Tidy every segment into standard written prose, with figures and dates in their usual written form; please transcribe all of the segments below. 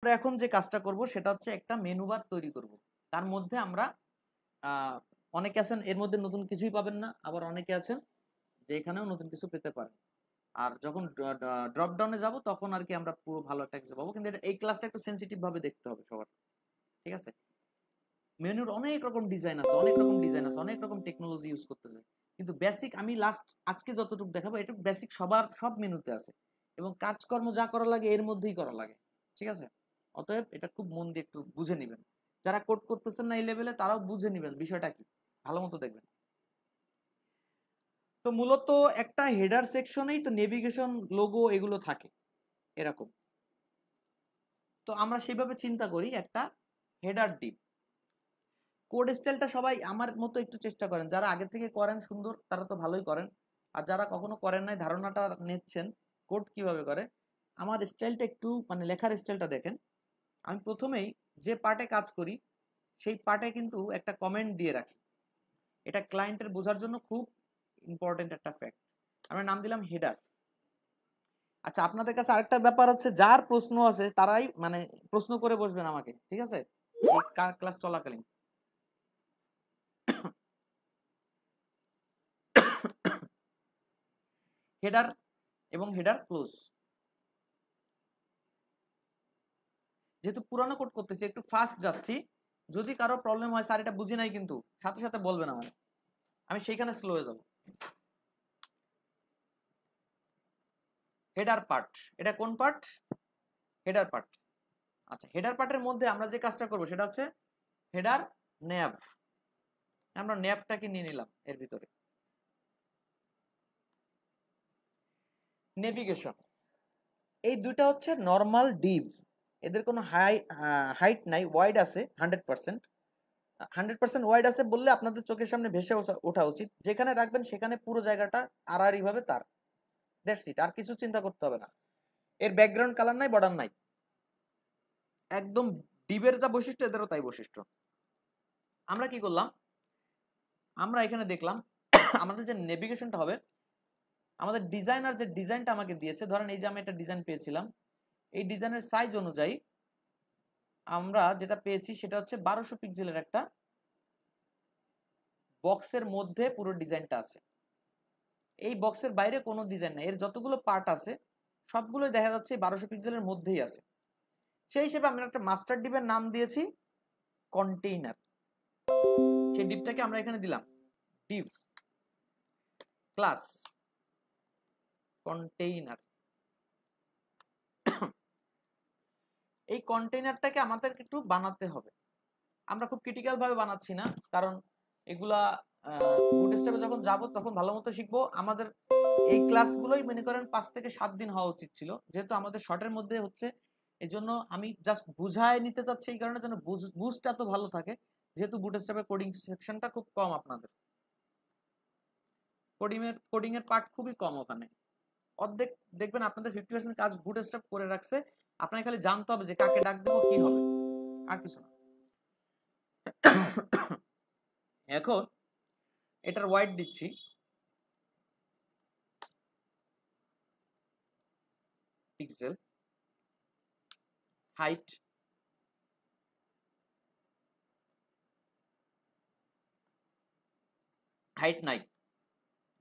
আমরা এখন যে কাজটা করব সেটা হচ্ছে একটা মেনু বার তৈরি করব। তার মধ্যে আমরা অনেকে আছেন এর মধ্যে নতুন কিছুই পাবেন না, আবার অনেকে আছেন যে এখানেও নতুন কিছু পেতে পারেন। আর যখন ড্রপ ডাউনে যাব তখন আর কি আমরা পুরো ভালো একটা কিছু পাবো, কিন্তু এই ক্লাসটা একটু সেন্সিটিভ ভাবে দেখতে হবে সবার, ঠিক আছে? মেনুর অনেক রকম ডিজাইন আছে, অনেক রকম ডিজাইন আছে, অনেক রকম টেকনোলজি ইউজ করতেছে, কিন্তু বেসিক আমি লাস্ট আজকে যতটুকু দেখাবো এটুকু বেসিক সবার সব মেনুতে আছে, এবং কাজকর্ম যা করা লাগে এর মধ্যেই করা লাগে, ঠিক আছে? অতএব এটা খুব মন দিয়ে একটু বুঝে নেবেন, যারা কোড করতেছেন না এই লেভেলে তারাও বুঝে নেবেন বিষয়টা কি, ভালো মতো দেখবেন। তো মূলত একটা হেডার সেকশনেই তো নেভিগেশন, লোগো এগুলো থাকে এরকম। তো আমরা সেইভাবে চিন্তা করি একটা হেডার ডিপ। কোড স্টাইলটা সবাই আমার মতো একটু চেষ্টা করেন, যারা আগে থেকে করেন সুন্দর তারা তো ভালোই করেন, আর যারা কখনো করেন নাই ধারণাটা নিচ্ছেন কোড কিভাবে করে, আমার স্টাইলটা একটু মানে লেখার স্টাইলটা দেখেন। আমি প্রথমেই যে পার্টে কাজ করি সেই পার্টে কিন্তু একটা কমেন্ট দিয়ে রাখি, এটা ক্লায়েন্টের বোঝার জন্য খুব ইম্পর্টেন্ট একটা ফ্যাক্ট। আমরা নাম দিলাম হেডার। আচ্ছা, আপনাদের কাছে আরেকটা ব্যাপার হচ্ছে, যার প্রশ্ন আছে তারাই মানে প্রশ্ন করে বসবেন আমাকে, ঠিক আছে, এই ক্লাস চলাকালীন। হেডার এবং হেডার ক্লোজ, যেহেতু পুরানো কোড করতেছি একটু ফাস্ট যাচ্ছি, যদি কারো প্রবলেম হয় স্যার এটা বুঝি নাই কিন্তু সাথে সাথে বলবেন আমার, আমি সেইখানে স্লো হয়ে যাব। হেডার পার্ট, এটা কোন পার্ট? Header part. আচ্ছা, হেডার পার্টের মধ্যে আমরা যে কাজটা করব সেটা হচ্ছে হেডার ন্যাভ। আমরা ন্যাভটাকে নিয়ে নিলাম এর ভিতরে। নেভিগেশন, এই দুটো হচ্ছে নর্মাল ডিভ, এদের কোনো হাইট নাই, ওয়াইড আছে 100%। 100% ওয়াইড আছে বললে আপনাদের চোখের সামনে ভেসে ওঠা উচিত, যেখানে রাখবেন সেখানে পুরো জায়গাটা আড়াআড়ি ভাবে তার, দ্যাটস ইট, আর কিছু চিন্তা করতে হবে না। এর ব্যাকগ্রাউন্ড কালার নাই, বর্ডার নাই, একদম ডিবের যা বৈশিষ্ট্য এদেরও তাই বৈশিষ্ট্য। আমরা কি করলাম, আমরা এখানে দেখলাম আমাদের যে নেভিগেশনটা হবে, আমাদের ডিজাইনার যে ডিজাইনটা আমাকে দিয়েছে, ধরেন এই যে আমি একটা ডিজাইন পেয়েছিলাম, এই ডিজাইনের সাইজ অনুযায়ী আমরা যেটা পেয়েছি সেটা হচ্ছে 1200 পিক্সেলের একটা বক্সের মধ্যে পুরো ডিজাইনটা আছে। এই বক্সের বাইরে কোনো ডিজাইন নাই, এর যতগুলো পার্ট আছে সবগুলোই দেখা যাচ্ছে 1200 পিক্সেলের মধ্যেই আছে। সেই হিসেবে আমরা একটা মাস্টার ডিপের নাম দিয়েছি কন্টেইনার। সেই ডিপটাকে আমরা এখানে দিলাম ডিপ ক্লাস কন্টেইনার। এই কন্টেইনারটাকে আমাদের একটু বানাতে হবে, আমরা খুব ক্রিটিক্যাল ভাবে বানাচ্ছি না, কারণ এগুলা বুটস্ট্র্যাপে যখন যাব তখন ভালো মতো শিখবো। আমাদের এই ক্লাসগুলোই মনে করেন 5 থেকে 7 দিন হওয়া উচিত ছিল, যেহেতু আমাদের শর্টের মধ্যে হচ্ছে, এই জন্য আমি জাস্ট বুঝায় নিতে চাচ্ছি, এই কারণে যেন বুঝটা তো ভালো থাকে, যেহেতু বুটস্ট্র্যাপে কোডিং সেকশনটা খুব কম, আপনাদের কোডিং এর পার্ট খুবই কম, ওখানে অর্ধেক দেখবেন আপনাদের 50% কাজ বুটস্ট্র্যাপ করে রাখছে, আপনাকে খালি জানতে হবে যে কাকে ডাক দেবো কি হবে, আর কিছু না। এখন এটার ওয়াইড দিচ্ছি পিক্সেল, হাইট নাই,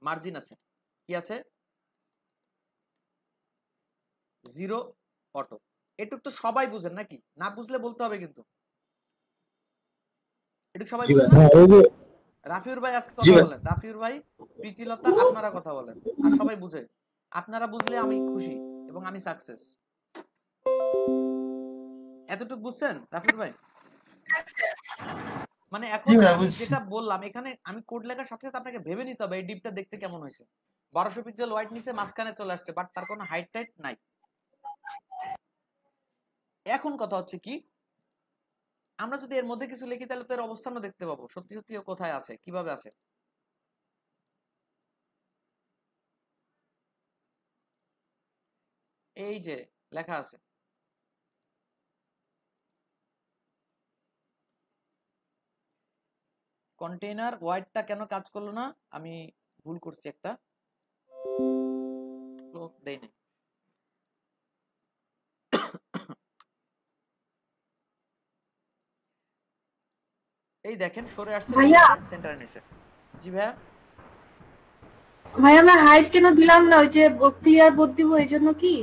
মার্জিন আছে, কি আছে? 0 অটো। এটুক তো সবাই বুঝেন নাকি? না বুঝলে বলতে হবে কিন্তু। এটুক সবাই বুঝেন না? রাফিউর ভাই আজকে কথা বলেন, রাফিউর ভাই, প্রীতিলতা, আপনারা কথা বলেন, আর সবাই বুঝে। আপনারা বুঝলে আমি খুশি এবং আমি সাকসেস। এতটুকু বুঝছেন রাফিউর ভাই? মানে এখন আমি যেটা বললাম, এখানে আমি কোড লেখার সাথে সাথে আপনাকে ভেবে নিতে হবে এই ডিপটা দেখতে কেমন হয়েছে। 1200 পিক্সেল ওয়াইড নিচে মাঝখানে চলে আসছে, বাট তার কোনো হাইট টাইট নাই। এখন কথা হচ্ছে কি, আমরা যদি এর মধ্যে কিছু লিখি তাহলে তো এর অবস্থানও দেখতে পাবো, সত্যি সত্যি ও কোথায় আছে, কিভাবে আছে। এই যে লেখা আছে, কন্টেইনার ওয়াইডটা কেন কাজ করলো না, আমি ভুল করছি, একটা দেই নাই। এই দেখেন সরে আসছে, ভাইয়া সেন্টারে নিছে। জি ভাইয়া। ভাই আমরা হাইট কেন দিলাম না? ওই যে ক্লিয়ার বোর্ড দিব এই জন্য কি?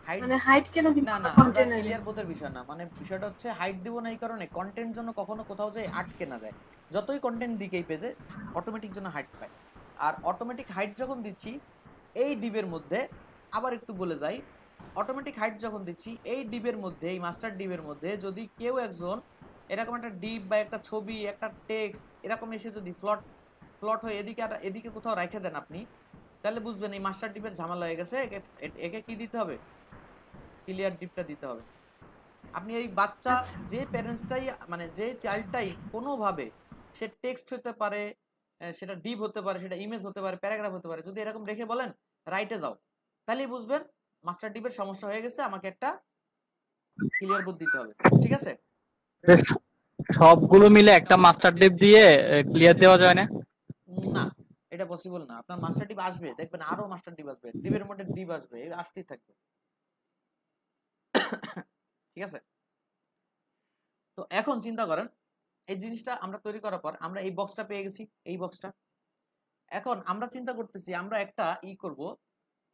হাইট মানে হাইট কেন দিব না না না, আমরা কন্টেনারে? ক্লিয়ার বোধের বিষয় না, মানে বিষয়টা হচ্ছে হাইট দিব না এই কারণে কন্টেন্ট জন্য কখনো কোথাও যে আটকে না যায়। যতই কন্টেন্ট দিক এই পেজে অটোমেটিক জন্য হাইট পায়। আর অটোমেটিক হাইট যখন দিচ্ছি এই ডিবের মধ্যে, আবার একটু বলে যাই, অটোমেটিক হাইট যখন দিচ্ছি এই ডিবের মধ্যে, এই মাস্টার ডিবের মধ্যে যদি কেউ একজন এরকম একটা ডিপ বা একটা ছবি, একটা টেক্সট এরকম এসে যদি ফ্লট ফ্লট হয়ে এদিকে আর এদিকে কোথাও রেখে দেন আপনি, তাহলে বুঝবেন এই মাস্টার ডিপের ঝামেলা হয়ে গেছে। একে কি দিতে হবে? ক্লিয়ার ডিপটা দিতে হবে। আপনি এই বাচ্চা আচ্ছা যে প্যারেন্টসটাই, মানে যে চাইল্ডটাই কোনোভাবে, সে টেক্সট হতে পারে, সেটা ডিপ হতে পারে, সেটা ইমেজ হতে পারে, প্যারাগ্রাফ হতে পারে, যদি এরকম রেখে বলেন রাইটে যাও, তাহলেই বুঝবেন মাস্টার ডিপের সমস্যা হয়ে গেছে, আমাকে একটা ক্লিয়ার বোর্ড দিতে হবে। ঠিক আছে? সবগুলো মিলে একটা মাস্টার ডিপ দিয়ে ক্লিয়ার দেওয়া যায় না? না, এটা পসিবল না। আপনার মাস্টার ডিপ আসবে, দেখবেন আরো মাস্টার ডিপ আসবে, ডিপের মধ্যে ডিপ আসবে, আসতেই থাকবে। ঠিক আছে? তো এখন চিন্তা করেন, এই জিনিসটা আমরা তৈরি করার পর আমরা এই বক্সটা পেয়ে গেছি, এই বক্সটা। এখন আমরা চিন্তা করতেছি আমরা একটা করব,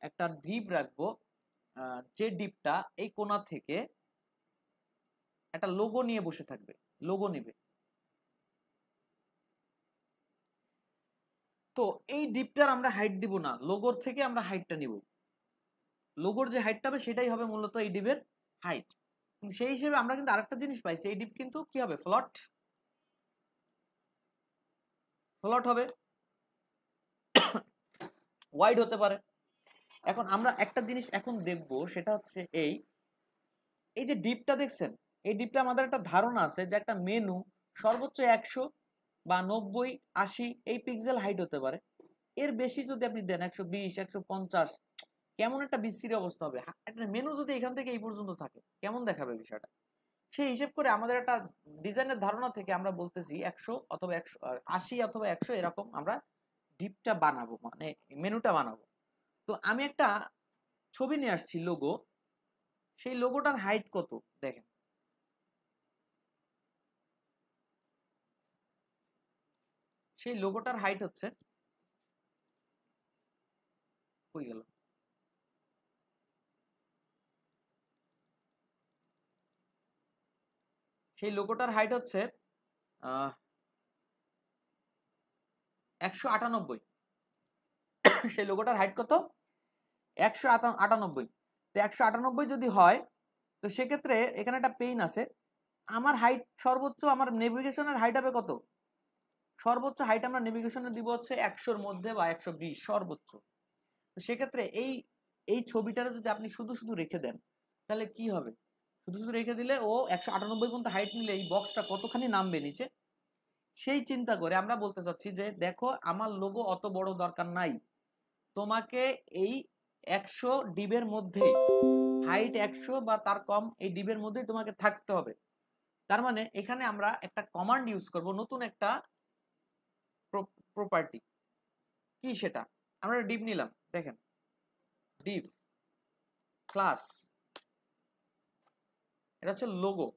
একটা ডিপ রাখবো, যে ডিপটা এই কোণা থেকে একটা লোগো নিয়ে বসে থাকবে, লোগো নেবে। তো এই ডিপটার আমরা হাইট দিব না, লোগোর থেকে আমরা হাইটটা নিব। লোগোর যে হাইটটা হবে সেটাই হবে মূলত এই ডিপের হাইট। সেই হিসেবে আমরা কিন্তু আরেকটা জিনিস পাইছি, এই ডিপ কিন্তু কি হবে? ফ্লট, ফ্লট হবে, ওয়াইড হতে পারে। এখন আমরা একটা জিনিস এখন দেখব, সেটা হচ্ছে এই এই যে ডিপটা দেখছেন, এই ডিপটা আমাদের একটা ধারণা আছে যে একটা মেনু সর্বোচ্চ 100 বা 90 80 এই পিক্সেল হাইট হতে পারে। এর বেশি যদি আপনি দেন 120 150, কেমন একটা বিশ্রী অবস্থা হবে। একটা মেনু যদি এখান থেকে এই পর্যন্ত থাকে কেমন দেখাবে বিষয়টা? সেই হিসেব করে আমাদের একটা ডিজাইনের ধারণা থেকে আমরা বলতেছি 100 অথবা 80 অথবা 100 এরকম আমরা ডিপটা বানাবো, মানে মেনুটা বানাবো। তো আমি একটা ছবি নিয়ে আসছি, লোগো। সেই লোগোটার হাইট কত দেখেন, সেই লোগোটার হাইট হচ্ছে, কই গেল, সেই লোগোটার হাইট হচ্ছে 198। সেই লোগোটার হাইট কত? 198। তো 198 যদি হয়, তো সেক্ষেত্রে এখানে একটা পেইন আছে। আমার হাইট সর্বোচ্চ, আমার নেভিগেশনের হাইট হবে কত? সর্বোচ্চ হাইট আমরা নেভিগেশনে দিব হচ্ছে 100-র মধ্যে বা 120 সর্বোচ্চ। তো সেক্ষেত্রে এই এই ছবিটারে যদি আপনি শুধু শুধু রেখে দেন, তাহলে কি হবে? শুধু শুধু রেখে দিলে ও 198 পর্যন্ত হাইট নিলে এই বক্সটা কতখানি নামবে নিচে, সেই চিন্তা করে আমরা বলতে চাচ্ছি যে দেখো আমার লোগো অত বড় দরকার নাই, তোমাকে এই 100 ডিবের মধ্যে, হাইট 100 বা তার কম এই ডিবের মধ্যেই তোমাকে থাকতে হবে। তার মানে এখানে আমরা একটা কমান্ড ইউজ করব, নতুন একটা প্রপার্টি। কি সেটা? আমরা ডিপ নিলাম, দেখেন ডিপ ক্লাস, এটা হচ্ছে লোগো,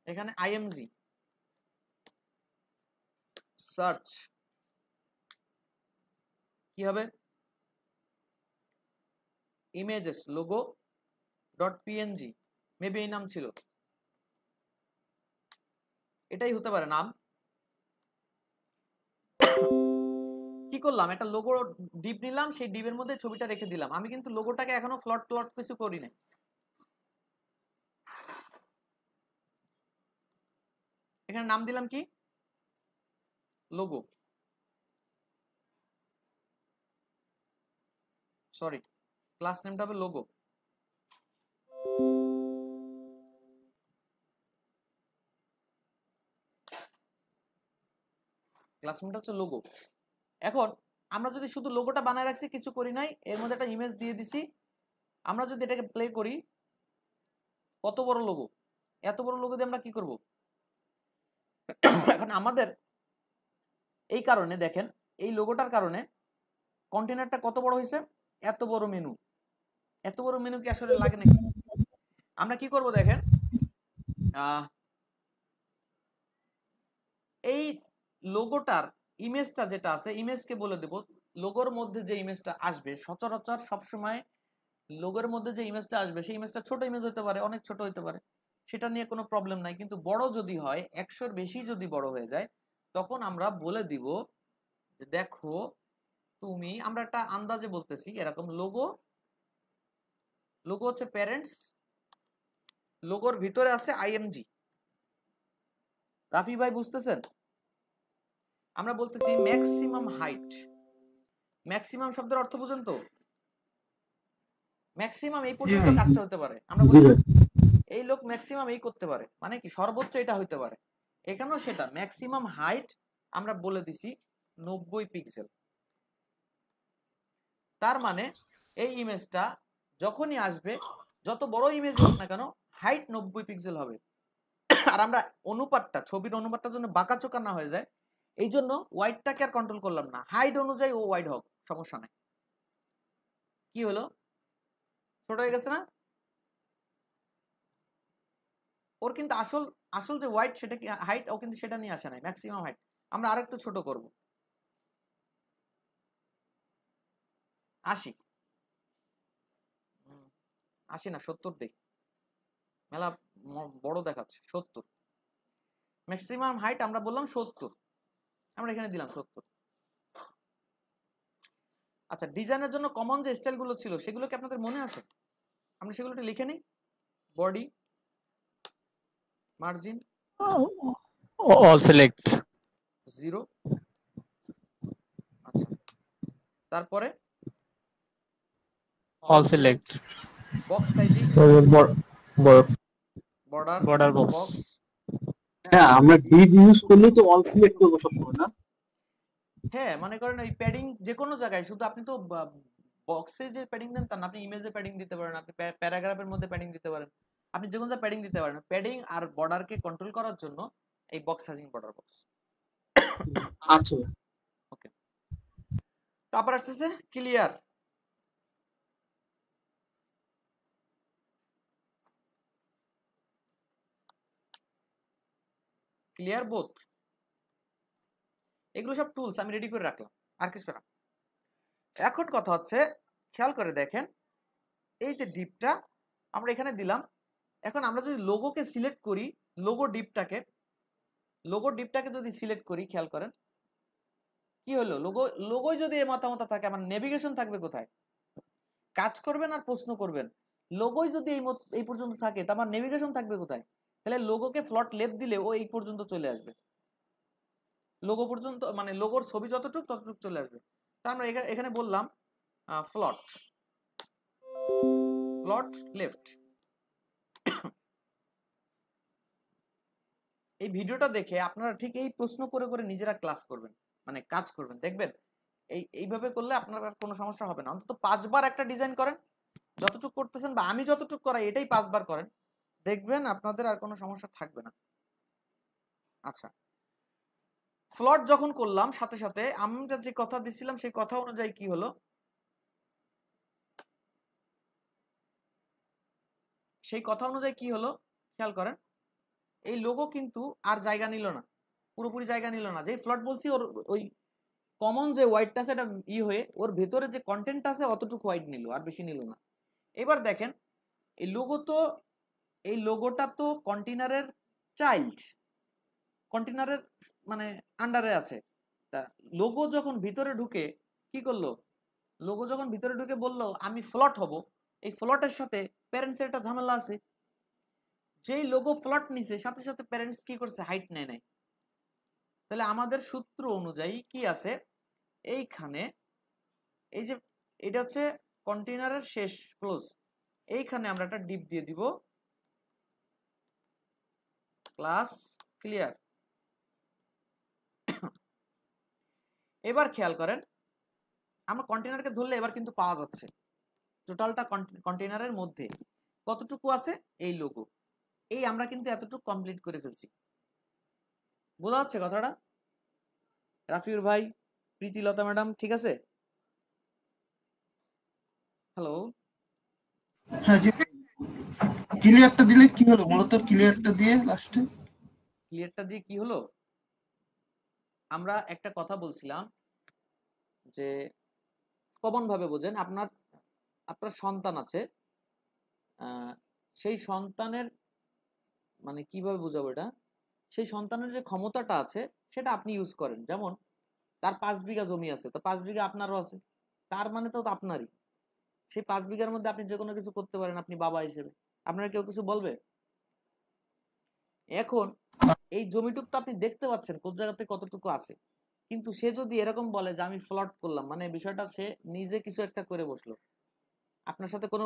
এখানে আইএমজি সার্চ কি হবে? Images logo dot PNG, maybe এই নাম ছিল, এটাই হতে পারে নাম। কি করলাম? একটা লোগো ডিপ নিলাম, সেই ডিপের মধ্যে ছবিটা রেখে দিলাম। আমি কিন্তু লোগোটাকে এখনো ফ্লট প্লট কিছু করি না। এখানে নাম দিলাম কি? লোগো, সরি, ক্লাস নেমটা হবে লোগো। ক্লাস নেমটা হচ্ছে লোগো। এখন আমরা যদি শুধু লোগোটা বানায় রাখছি, কিছু করি নাই, এর মধ্যে একটা ইমেজ দিয়ে দিছি, আমরা যদি এটাকে প্লে করি, কত বড় লোগো! এত বড় লোগো দিয়ে আমরা কি করব? এখন আমাদের এই কারণে দেখেন, এই লোগোটার কারণে কন্টেনারটা কত বড় হয়েছে, এত বড় মেনু। এত বড় মেনু কি আসলে লাগে নাকি? আমরা কি করব দেখেন, এই লোগোটার ইমেজটা যেটা আছে ইমেজকে বলে দেব লোগোর মধ্যে যে ইমেজটা আসবে সচরাচর সবসময় লোগোর মধ্যে যে ইমেজটা আসবে সেই ইমেজটা ছোট ইমেজ হতে পারে, অনেক ছোট হতে পারে, সেটা নিয়ে কোনো প্রবলেম নাই। কিন্তু বড় যদি হয় 100-র বেশি যদি বড় হয়ে যায় তখন আমরা বলে দিব যে দেখো তুমি, আমরা একটা আন্দাজে বলতেছি এরকম লোগো হচ্ছে প্যারেন্টস, লোগোর ভিতরে আছে আইএমজি। রাফি ভাই বুঝতেছেন? আমরা বলতেছি ম্যাক্সিমাম হাইট। ম্যাক্সিমাম শব্দের অর্থ বুঝেন তো? ম্যাক্সিমাম এই পর্যন্ত কাজটা হতে পারে, আমরা বলি না এই লোক ম্যাক্সিমাম এই করতে পারে, মানে কি সর্বোচ্চ এটা হইতে পারে। এখানেও সেটা ম্যাক্সিমাম হাইট আমরা বলে দিছি 90 পিক্সেল। তার মানে এই ইমেজটা যখনই আসবে, যত বড় ইমেজ হোক না কেন, হাইট 90 পিক্সেল হবে। আর আমরা অনুপাতটা, ছবির অনুপাতটার জন্য বাঁকাচোকা না হয়ে যায় এই জন্য ওয়াইডটাকে আর কন্ট্রোল করলাম না, হাইট অনুযায়ী ও ওয়াইড হোক, সমস্যা নাই। কি হলো, ছোট হয়ে গেছে না? ওর কিন্তু আসল যে ওয়াইড সেটা কি হাইট, ও কিন্তু সেটা নিয়ে আসে নাই, ম্যাক্সিমাম হাইট। আমরা আরেকটু ছোট করব, 80 না 70 দেই, মেলা বড় দেখাচ্ছে। 70 ম্যাক্সিমাম হাইট আমরা বললাম 70, আমরা এখানে দিলাম 70। আচ্ছা, ডিজাইনের জন্য কমন যে স্টাইলগুলো ছিল সেগুলো কি আপনাদের মনে আছে? আমরা সেগুলোটা লিখে নিই। Body, margin all select 0। আচ্ছা, তারপরে all select box sizing, border border box. Box. হ্যাঁ, আমরা ডিপ ইউজ করলে তো অল সিলেক্ট করব সবসময় না? হ্যাঁ, মনে করেন ওই প্যাডিং যে কোনো জায়গায়, শুধু আপনি তো বক্সে যে প্যাডিং দেন তা না, আপনি ইমেজে প্যাডিং দিতে পারেন, আপনি প্যারাগ্রাফের মধ্যে প্যাডিং দিতে পারেন, আপনি যে কোনো জায়গায় প্যাডিং দিতে পারেন। প্যাডিং আর বর্ডারকে কন্ট্রোল করার জন্য এই বক্স সাইজিং, বর্ডার বক্স। আচ্ছা, ওকে, তারপর আসতেছে ক্লিয়ার। ক্লিয়ার বোথ, এগুলো সব টুলস আমি রেডি করে রাখলাম, আর কিছু না। এখন কথা হচ্ছে, খেয়াল করে দেখেন এই যে ডিপটা আমরা এখানে দিলাম। এখন আমরা যদি লোগোকে সিলেক্ট করি, লোগো ডিপটাকে যদি সিলেক্ট করি, খেয়াল করেন কি হলো, লোগোয় যদি এই মতামত থাকে, আমার নেভিগেশন থাকবে কোথায়? কাজ করবেন আর প্রশ্ন করবেন। লোগোয় যদি এই পর্যন্ত থাকে, তা আমার নেভিগেশন থাকবে কোথায়? তাহলে লোগোকে ফ্লট লেফট দিলে ও এই পর্যন্ত চলে আসবে, লোগো পর্যন্ত, মানে লোগোর ছবি যতটুক ততটুক চলে আসবে। তা আমরা এখানে বললাম ফ্লট লেফট। এই ভিডিওটা দেখে আপনারা ঠিক এই প্রশ্ন করে করে নিজেরা ক্লাস করবেন, মানে কাজ করবেন, দেখবেন এইভাবে করলে আপনার আর কোনো সমস্যা হবে না। অন্তত 5 বার একটা ডিজাইন করেন, যতটুকু করতেছেন বা আমি যতটুকু করাই এটাই 5 বার করেন, দেখবেন আপনাদের আর কোনো সমস্যা থাকবে না। আচ্ছা, ফ্লট যখন করলাম, সাথে সাথে আমরা যে কথা দিছিলাম সেই কথা অনুযায়ী কি হলো, খেয়াল করেন এই লোগো কিন্তু আর জায়গা নিল না, পুরোপুরি জায়গা নিল না। যে ফ্লট বলছি ওর ওই কমন যে হোয়াইটটা আছে এটা হয়ে ওর ভেতরে যে কন্টেন্ট আছে অতটুকু হোয়াইট নিল, আর বেশি নিল না। এবার দেখেন এই লোগোটা তো কন্টেনারের চাইল্ড, কন্টেনারের মানে আন্ডারে আছে। তা লোগো যখন ভিতরে ঢুকে কি করলো, লোগো যখন ভিতরে ঢুকে বললো আমি ফ্লট হব, এই ফ্লটের সাথে প্যারেন্টসের একটা ঝামেলা আছে। যেই লোগো ফ্লট নিছে, সাথে সাথে প্যারেন্টস কি করছে, হাইট নেয় নাই। তাহলে আমাদের সূত্র অনুযায়ী কি আছে এইখানে, এই যে এটা হচ্ছে কন্টেনারের শেষ ক্লোজ, এইখানে আমরা একটা ডিপ দিয়ে দিব, ক্লাস ক্লিয়ার। এবার খেয়াল করেন আমরা কন্টেনারকে ধরলে এবার কিন্তু পাওয়া যাচ্ছে টোটালটা কন্টেনারের মধ্যে কতটুকু আছে এই লোগো। এই আমরা কিন্তু এতটুকু কমপ্লিট করে ফেলছি, বোঝা যাচ্ছে কথাটা? রাফিউর ভাই, প্রীতিলতা ম্যাডাম, ঠিক আছে? হ্যালো, হ্যাঁ জি। ক্লিয়ারটা দিলে কি হলো, মূলত ক্লিয়ারটা দিয়ে লাস্টে ক্লিয়ারটা দিয়ে কি হলো? আমরা একটা কথা বলছিলাম যে কমন ভাবে বোঝেন, আপনার আপনার সন্তান আছে, সেই সন্তানের মানে কিভাবে বোঝাবো এটা, সেই সন্তানের যে ক্ষমতাটা আছে সেটা আপনি ইউজ করেন। যেমন তার 5 বিঘা জমি আছে, তো 5 বিঘা আপনারও আছে, তার মানে তো আপনারই। সেই 5 বিঘার মধ্যে আপনি যে কোনো কিছু করতে পারেন আপনি বাবা হিসেবে, আপনারা কেউ কিছু বলবে? এখন এই জমিটুক তো আপনি দেখতে পাচ্ছেন কোন জায়গাতে কতটুকু আছে, কিন্তু সে যদি এরকম বলে যে আমি ফ্লট করলাম, মানে বিষয়টা সে নিজে কিছু একটা করে বসলো, আপনার সাথে কোনো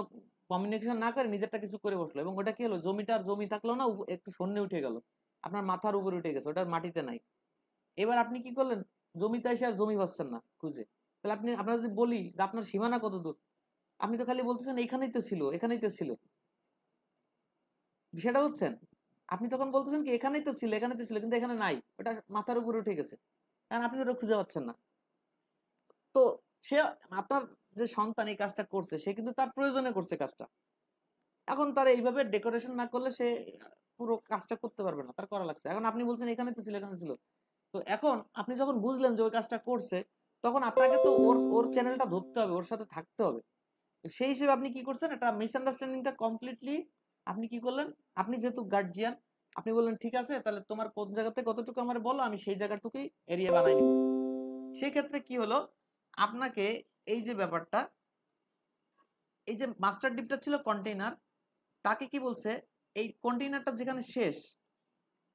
কমিউনিকেশন না করে নিজেরটা কিছু করে বসলো, এবং ওটা কি হলো, জমিটার জমি থাকলো না, একটু শূন্যে উঠে গেল, আপনার মাথার উপরে উঠে গেছে, ওটার মাটিতে নাই। এবার আপনি কি করলেন, জমিতে এসে আর জমি পাচ্ছেন না খুঁজে, তাহলে আপনি, আপনার যদি বলি যে আপনার সীমানা কত দূর, আপনি তো খালি বলতেছেন এইখানেই তো ছিল, এখানেই তো ছিল। বিষয়টা বুঝছেন? আপনি তখন বলতেছেন কি এখানেই তো ছিল, এখানেই তো ছিল, কিন্তু এখানে নাই, ওটা মাথার উপরে উঠে গেছে, কারণ আপনি ওটা খুঁজে পাচ্ছেন না। তো সে, আপনার যে সন্তান এই কাজটা করছে, সে কিন্তু তার প্রয়োজনে করছে কাজটা। এখন তার এইভাবে ডেকোরেশন না করলে সে পুরো কাজটা করতে পারবে না, তার করা লাগছে। এখন আপনি বলছেন এখানে তো ছিল, এখানে ছিল, তো এখন আপনি যখন বুঝলেন যে ওই কাজটা করছে, তখন আপনাকে তো ওর ওর চ্যানেলটা ধরতে হবে, ওর সাথে থাকতে হবে। সেই হিসেবে আপনি কি করছেন, একটা মিসআন্ডারস্ট্যান্ডিংটা কমপ্লিটলি আপনি কি করলেন, আপনি যেহেতু গার্জিয়ান, আপনি বললেন ঠিক আছে তাহলে তোমার কোন জায়গাতে কতটুকু আমার বলো, আমি সেই জায়গাটুকুই এরিয়া বানাই নিব। সেক্ষেত্রে কি হলো, আপনাকে এই যে ব্যাপারটা, এই যে মাস্টার ডিপটা ছিল কন্টেইনার, তাকে কি বলছে, এই কন্টেইনারটা যেখানে শেষ,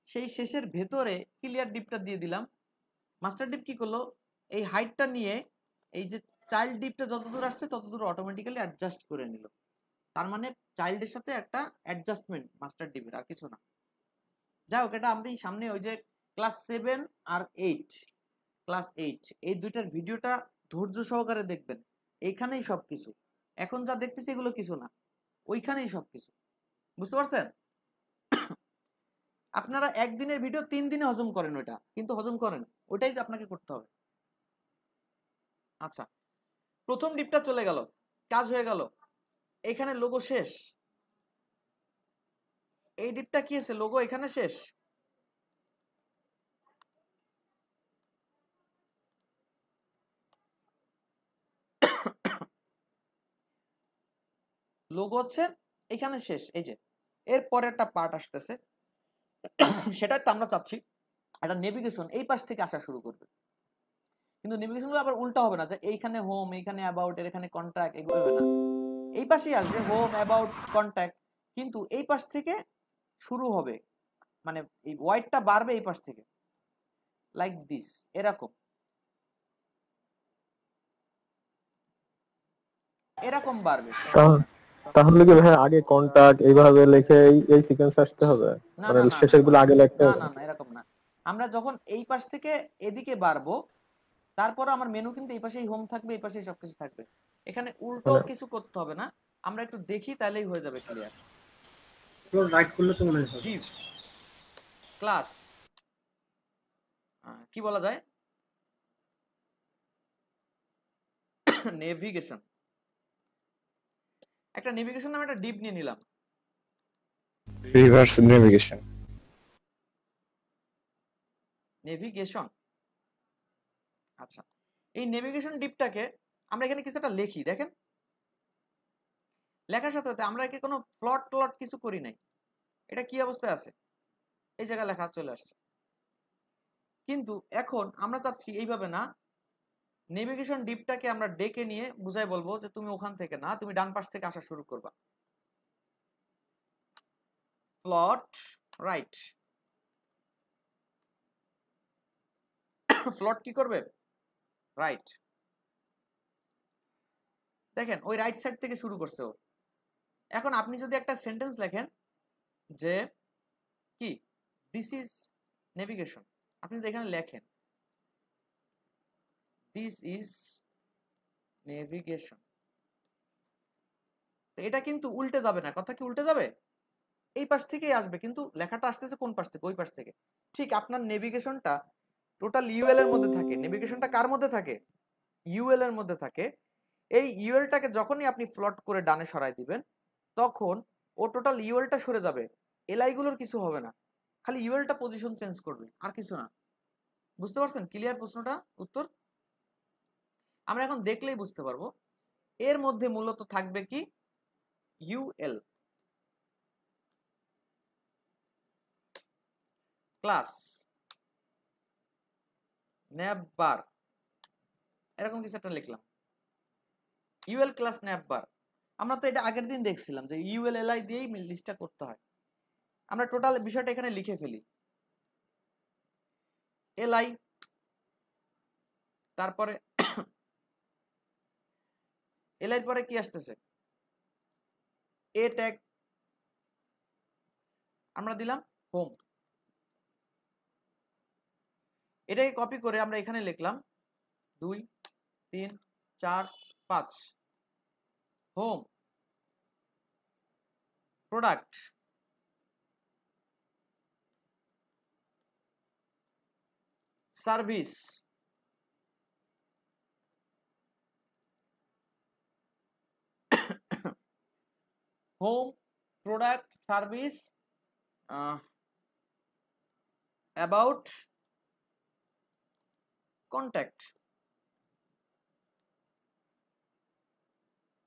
সেই শেষের ভেতরে ক্লিয়ার ডিপটা দিয়ে দিলাম। মাস্টার ডিপ কি করলো, এই হাইটটা নিয়ে এই যে চাইল্ড ডিপটা যতদূর আসছে ততদূর অটোমেটিক্যালি অ্যাডজাস্ট করে নিল। তার মানে চাইল্ডের সাথে একটা অ্যাডজাস্টমেন্ট মাস্টার ডিপের, আর কিছু না। যাই হোক, এটা আমরা সামনে ওই যে ক্লাস 7 আর 8, ক্লাস 8 এই দুইটার ভিডিওটা ধৈর্য সহকারে দেখবেন, এইখানেই সবকিছু। এখন যা দেখতেছি এগুলো কিছু না, ওইখানেই সবকিছু। বুঝতে পারছেন? আপনারা একদিনের ভিডিও 3 দিনে হজম করেন ওইটা, কিন্তু হজম করেন ওইটাই আপনাকে করতে হবে। আচ্ছা, প্রথম ডিপটা চলে গেল, কাজ হয়ে গেল, এখানে লোগো শেষ। এই ডিপটা কি আছে, লোগো এখানে শেষ। লোগো হচ্ছে এখানে শেষ, এই যে এর পরে একটা পার্ট আসতেছে, সেটা তো আমরা চাচ্ছি একটা নেভিগেশন এই পাশ থেকে আসা শুরু করবে, কিন্তু নেভিগেশন আবার উল্টা হবে না, যে এইখানে হোম, এইখানে অ্যাবাউট, এর এখানে কন্ট্যাক্ট, এগুলো হবে না, এই পাশেই আসবে হোম, অ্যাবাউট, কন্ট্যাক্ট, কিন্তু এই পাশ থেকে শুরু হবে, মানে এই ওয়াইডটা বাড়বে এই পাশ থেকে, লাইক দিস, এরকম এরকম বাড়বে। তাহলে কি ভাই আগে কন্টাক্ট এইভাবে লিখে এই সিকোয়েন্স আসতে হবে, না মানে না না শেষের গুলো আগে লিখতে না হবে? না না, এরকম না। আমরা যখন এই পাশ থেকে এদিকে বাড়বো, তারপর আমার মেনু কিন্তু এই পাশেই হোম থাকবে, এই পাশেই সবকিছু থাকবে, এখানে উল্টো মানে কিছু করতে হবে না। আমরা একটু দেখি তাহলেই হয়ে যাবে ক্লিয়ার। রাইট করলে তো মনে হয় ডিভ ক্লাস কি বলা যায়, নেভিগেশন, একটা নেভিগেশন নামে একটা ডিপ নিয়ে নিলাম। Reverse navigation. নেভিগেশন, আচ্ছা, এই নেভিগেশন ডিপটাকে আমরা এখানে কিছু একটা লিখি, দেখেন লেখার সাথে সাথে আমরা একে কোনো প্লট টলট কিছু করি নাই, এটা কি অবস্থায় আছে, এই জায়গায় লেখা চলে আসছে। কিন্তু এখন আমরা চাচ্ছি এইভাবে না, নেভিগেশন ডিপটাকে আমরা ডেকে নিয়ে বুঝাই বলবো যে তুমি ওখান থেকে না, তুমি ডান পাশ থেকে আসা শুরু করবা, প্লট রাইট। প্লট কি করবে, রাইট। দেখেন ওই রাইট সাইড থেকে শুরু করছে ও। এখন আপনি যদি একটা সেন্টেন্স লেখেন যে কি, দিস ইজ নেভিগেশন, আপনি যদি এখানে লেখেন দিস ইজ নেভিগেশন, এটা কিন্তু উল্টে যাবে না, কথা কি উল্টে যাবে, এই পাশ থেকেই আসবে, কিন্তু লেখাটা আসতেছে কোন পাশ থেকে, ওই পাশ থেকে। ঠিক আপনার নেভিগেশনটা টোটাল ইউএল এর মধ্যে থাকে, নেভিগেশনটা কার মধ্যে থাকে, ইউএল এর মধ্যে থাকে। এই ইউএলটাকে যখনই আপনি প্লট করে ডানে সরাই দিবেন, তখন ও টোটাল ইউএলটা সরে যাবে, এলআই গুলোর কিছু হবে না, খালি ইউএলটা পজিশন চেঞ্জ করবে, আর কিছু না। বুঝতে পারছেন? ক্লিয়ার প্রশ্নটা উত্তর? আমরা এখন দেখলেই বুঝতে পারবো। এর মধ্যে মূলত থাকবে কি ইউএল ক্লাস ন্যাপবার, এরকম কিছু একটা লিখলাম, ইউএল ক্লাস ন্যাপবার। আমরা তো এটা আগের দিন দেখছিলাম যে ইউএল এলআই দিয়েই লিস্টটা করতে হয়। আমরা টোটাল বিষয়টা এখানে লিখে ফেলি। এলআই, তারপরে এলআই পরে কি আসতেছে, এ ট্যাগ, আমরা দিলাম হোম। এটাকে কপি করে আমরা এখানে লিখলাম 2 3 4 5 home product service home product service about contact,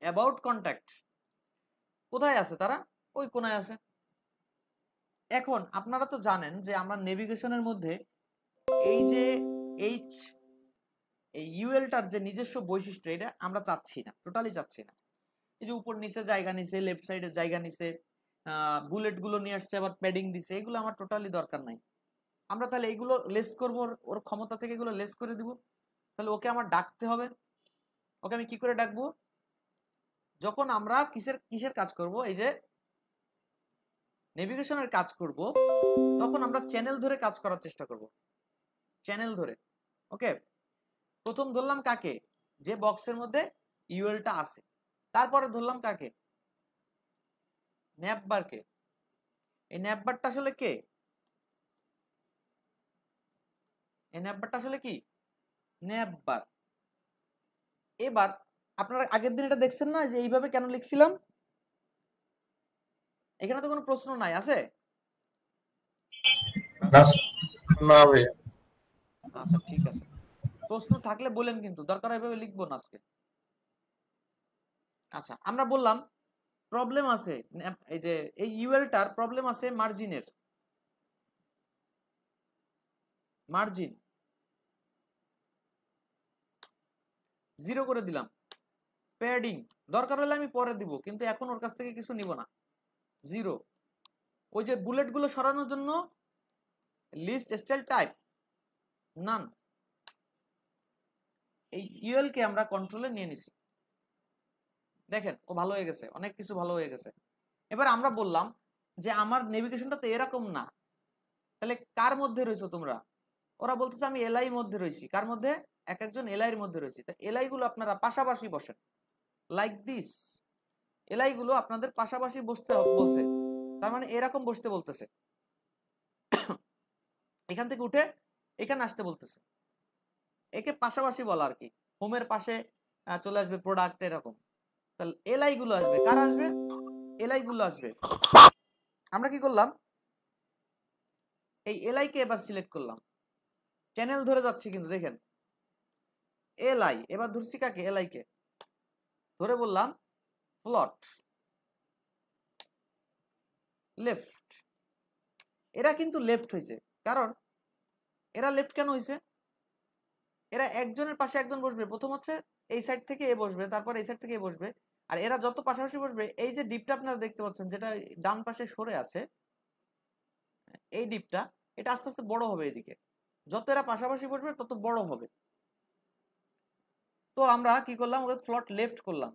about contact কোথায় আছে তারা? ওই কোনায় আছে। এখন আপনারা তো জানেন যে আমরা নেভিগেশনের মধ্যে এই যে এইচ এই ইউএলটার যে নিজস্ব বৈশিষ্ট্য এটা আমরা চাচ্ছি না, টোটালি চাচ্ছি না। এই যে উপর নিচে জায়গা নিছে, লেফট সাইডে জায়গা নিছে, বুলেট গুলো নিয়ে আসছে, আবার প্যাডিং দিছে, এগুলো আমার টোটালি দরকার নাই। আমরা তাহলে এগুলো লেস করব, ওর ক্ষমতা থেকে এগুলো লেস করে দিব। তাহলে ওকে আমার ডাকতে হবে। ওকে আমি কি করে ডাকবো? যখন আমরা কিসের কাজ করব, এই যে নেভিগেশনের কাজ করব, তখন আমরা চ্যানেল ধরে কাজ করার চেষ্টা করব, চ্যানেল ধরে। ওকে, প্রথম ধরলাম কাকে? যে বক্সের মধ্যে ইউএলটা আছে। তারপরে ধরলাম কাকে? ন্যাপবারকে। এই ন্যাপবারটা আসলে কে? এই ন্যাপবারটা আসলে কি? ন্যাপবার। এবার আপনারা আগের দিন এটা দেখছেন না যে এইভাবে কেন লিখছিলাম? এখানে তো কোনো প্রশ্ন নাই, আছে? না ভাইয়া। আচ্ছা ঠিক আছে, প্রশ্ন থাকলে বলেন, কিন্তু দরকার এভাবে লিখবো না আজকে। আচ্ছা, আমরা বললাম প্রবলেম আছে, এই যে এই ইউএলটার প্রবলেম আছে মার্জিনের, মার্জিন 0 করে দিলাম। প্যাডিং দরকার হলে আমি পরে দিব, কিন্তু এখন ওর কাছ থেকে কিছু নিব না, 0। ওই যে বুলেট গুলো সরানোর জন্য লিস্ট স্টাইল টাইপ নান। এই ইউএল কে আমরা কন্ট্রোলে নিয়ে নিছি। দেখেন ও ভালো হয়ে গেছে, অনেক কিছু ভালো হয়ে গেছে। এবার আমরা বললাম যে আমার নেভিগেশনটা তো এরকম না, তাহলে কার মধ্যে রয়েছে তোমরা? ওরা বলতেছে আমি এলআই মধ্যে রয়েছি। কার মধ্যে? এক একজন এলআই এর মধ্যে রয়েছে। তা এলআই গুলো আপনারা পাশাপাশি বসেন, লাইক দিস। এলআই গুলো আপনাদের পাশাপাশি বসতে বলছে, তার মানে এরকম বসতে বলতেছে। এখান থেকে উঠে এখানে আসতে বলতেছে। একে পাশাপাশি বলা আর কি। হোমের পাশে চলে আসবে প্রোডাক্ট, এরকম। তাহলে এলআই গুলো আসবে, কারা আসবে? এলআই গুলো আসবে। আমরা কি করলাম? এই এলআই কে এবার সিলেক্ট করলাম, চ্যানেল ধরে যাচ্ছি কিন্তু দেখেন এলআই। এবার ধরছি কাকে? এলআই কে ধরে বললাম প্লট লেফট। এরা কিন্তু লেফট হয়েছে, কারণ এরা লেফট কেন হয়েছে? এরা একজনের পাশে একজন বসবে, প্রথম হচ্ছে এই সাইড থেকে এ বসবে, তারপর এই সাইড থেকে এ বসবে। আর এরা যত পাশাপাশি বসবে, এই যে ডিপটা আপনারা দেখতে পাচ্ছেন যেটা ডান পাশে সরে আছে, এই ডিপটা, এটা আস্তে আস্তে বড় হবে এদিকে। যত এরা পাশাপাশি বসবে তত বড় হবে। তো আমরা কি করলাম? ওদের প্লট লেফট করলাম।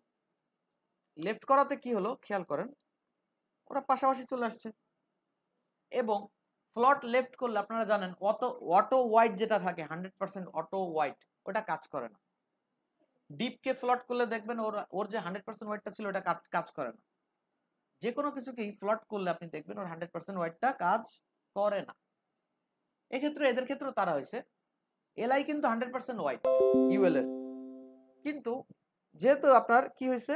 লেফট করাতে কি হলো খেয়াল করেন, ওরা পাশাপাশি চলে আসছে। এবং প্লট লেফট করলে আপনারা জানেন অটো ওয়াইড যেটা থাকে 100% অটো ওয়াইড, ওটা কাজ করে না। ডিপকে ফ্লট করলে দেখবেন ওর যে 100% ওয়াইডটা ছিল ওটা কাজ করে না। যে কোনো কিছুকেই ফ্লট করলে আপনি দেখবেন ওর 100% ওয়াইডটা কাজ করে না। এক্ষেত্রে এদের ক্ষেত্রেও তারা হয়েছে। এলআই কিন্তু 100% ওয়াইড ইউএল এর, কিন্তু যেহেতু আপনার কি হয়েছে,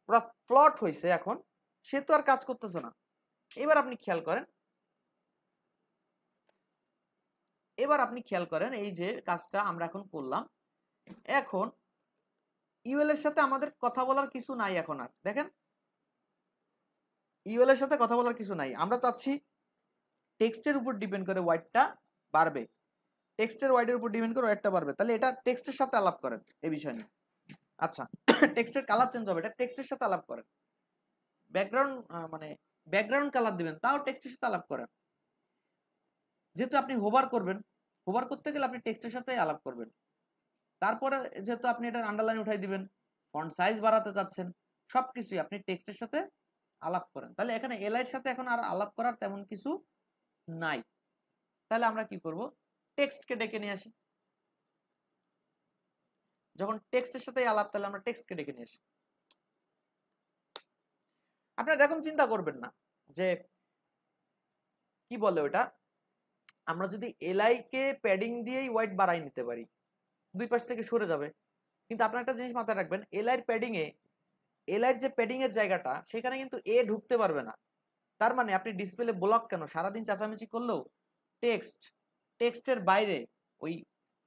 ওরা ফ্লট হয়েছে, এখন সে তো আর কাজ করতেছে না। এবার আপনি খেয়াল করেন, এবার আপনি খেয়াল করেন এই যে কাজটা আমরা এখন করলাম, এখন ইউএল এর সাথে আমাদের কথা বলার কিছু নাই। এখন আর দেখেন ইউএল এর সাথে কথা বলার কিছু নাই, আমরা চাচ্ছি টেক্সটের উপর ডিপেন্ড করে ওয়াইডটা বাড়বে, টেক্সটের ওয়াইডের উপর ডিপেন্ড করে ওয়াইডটা বাড়বে, তাহলে এটা টেক্সটের সাথে আলাপ করেন এই বিষয় নিয়ে। আচ্ছা টেক্সটের কালার চেঞ্জ হবে, এটা টেক্সটের সাথে আলাপ করেন। ব্যাকগ্রাউন্ড মানে ব্যাকগ্রাউন্ড কালার দিবেন, তাও টেক্সটের সাথে আলাপ করেন। যেহেতু আপনি হোভার করবেন, হোভার করতে গেলে আপনি টেক্সটের সাথে আলাপ করবেন। তারপরে যেহেতু আপনি এটার আন্ডারলাইন উঠাই দিবেন, ফন্ট সাইজ বাড়াতে চাচ্ছেন, সবকিছুই আপনি টেক্সটের সাথে আলাপ করেন। তাহলে এখানে এলআই এর সাথে এখন আর আলাপ করার তেমন কিছু নাই। তাহলে আমরা কি করব, টেক্সটকে ডেকে নিয়ে আসি। যখন টেক্সটের সাথে আলাপ, তাহলে আমরা টেক্সটকে ডেকে নিয়ে আসি। আপনারা এরকম চিন্তা করবেন না যে কি বলে ওটা, আমরা যদি এলআই কে প্যাডিং দিয়েই ওয়াইড বাড়াই নিতে পারি, দুই পাশ থেকে সরে যাবে। কিন্তু আপনারা একটা জিনিস মাথায় রাখবেন, এলআই এর প্যাডিং এ, এলআই এর যে প্যাডিং এর জায়গাটা, সেখানে কিন্তু এ ঢুকতে পারবে না। তার মানে আপনি ডিসপ্লে ব্লক কেন সারাদিন চাচামেচি করলেও টেক্সটের বাইরে ওই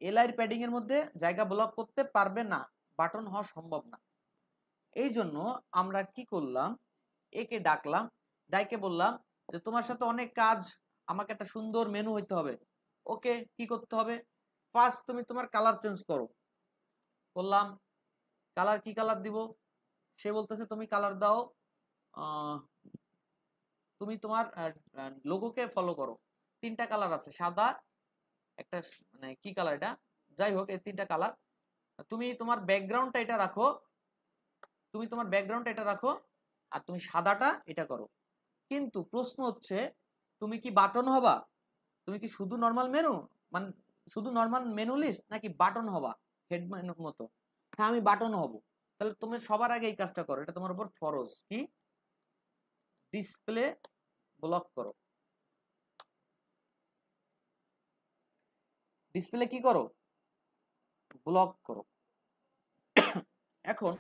এলআই এর প্যাডিং এর মধ্যে জায়গা ব্লক করতে পারবে না, বাটন হওয়া সম্ভব না। এই জন্য আমরা কি করলাম, একে ডাকলাম, ডাইকে বললাম যে তোমার সাথে অনেক কাজ, আমাকে একটা সুন্দর মেনু হইতে হবে। ওকে, কি করতে হবে, ফার্স্ট তুমি তোমার কালার চেঞ্জ করো। বললাম কালার, কি কালার দিব, সে বলতেছে তুমি কালার দাও, তুমি তোমার লোগোকে ফলো করো, তিনটা কালার আছে, সাদা একটা, মানে কি কালার এটা, যাই হোক এই তিনটা কালার। তুমি তোমার ব্যাকগ্রাউন্ডটা এটা রাখো, তুমি তোমার ব্যাকগ্রাউন্ডটা এটা রাখো, আর তুমি সাদাটা এটা করো। কিন্তু প্রশ্ন হচ্ছে তুমি কি বাটন হবা, তুমি কি শুধু নরমাল মেনু, মানে শুধু নরমাল মেনু লিস্ট, নাকি বাটন হবা হেড মেনুর মতো? হ্যাঁ আমি বাটন হব। তাহলে তুমি সবার আগে এই কাজটা করো, এটা তোমার উপর ফরজ, কি ডিসপ্লে ব্লক করো। ডিসপ্লে কি করো, ব্লক করো। এখন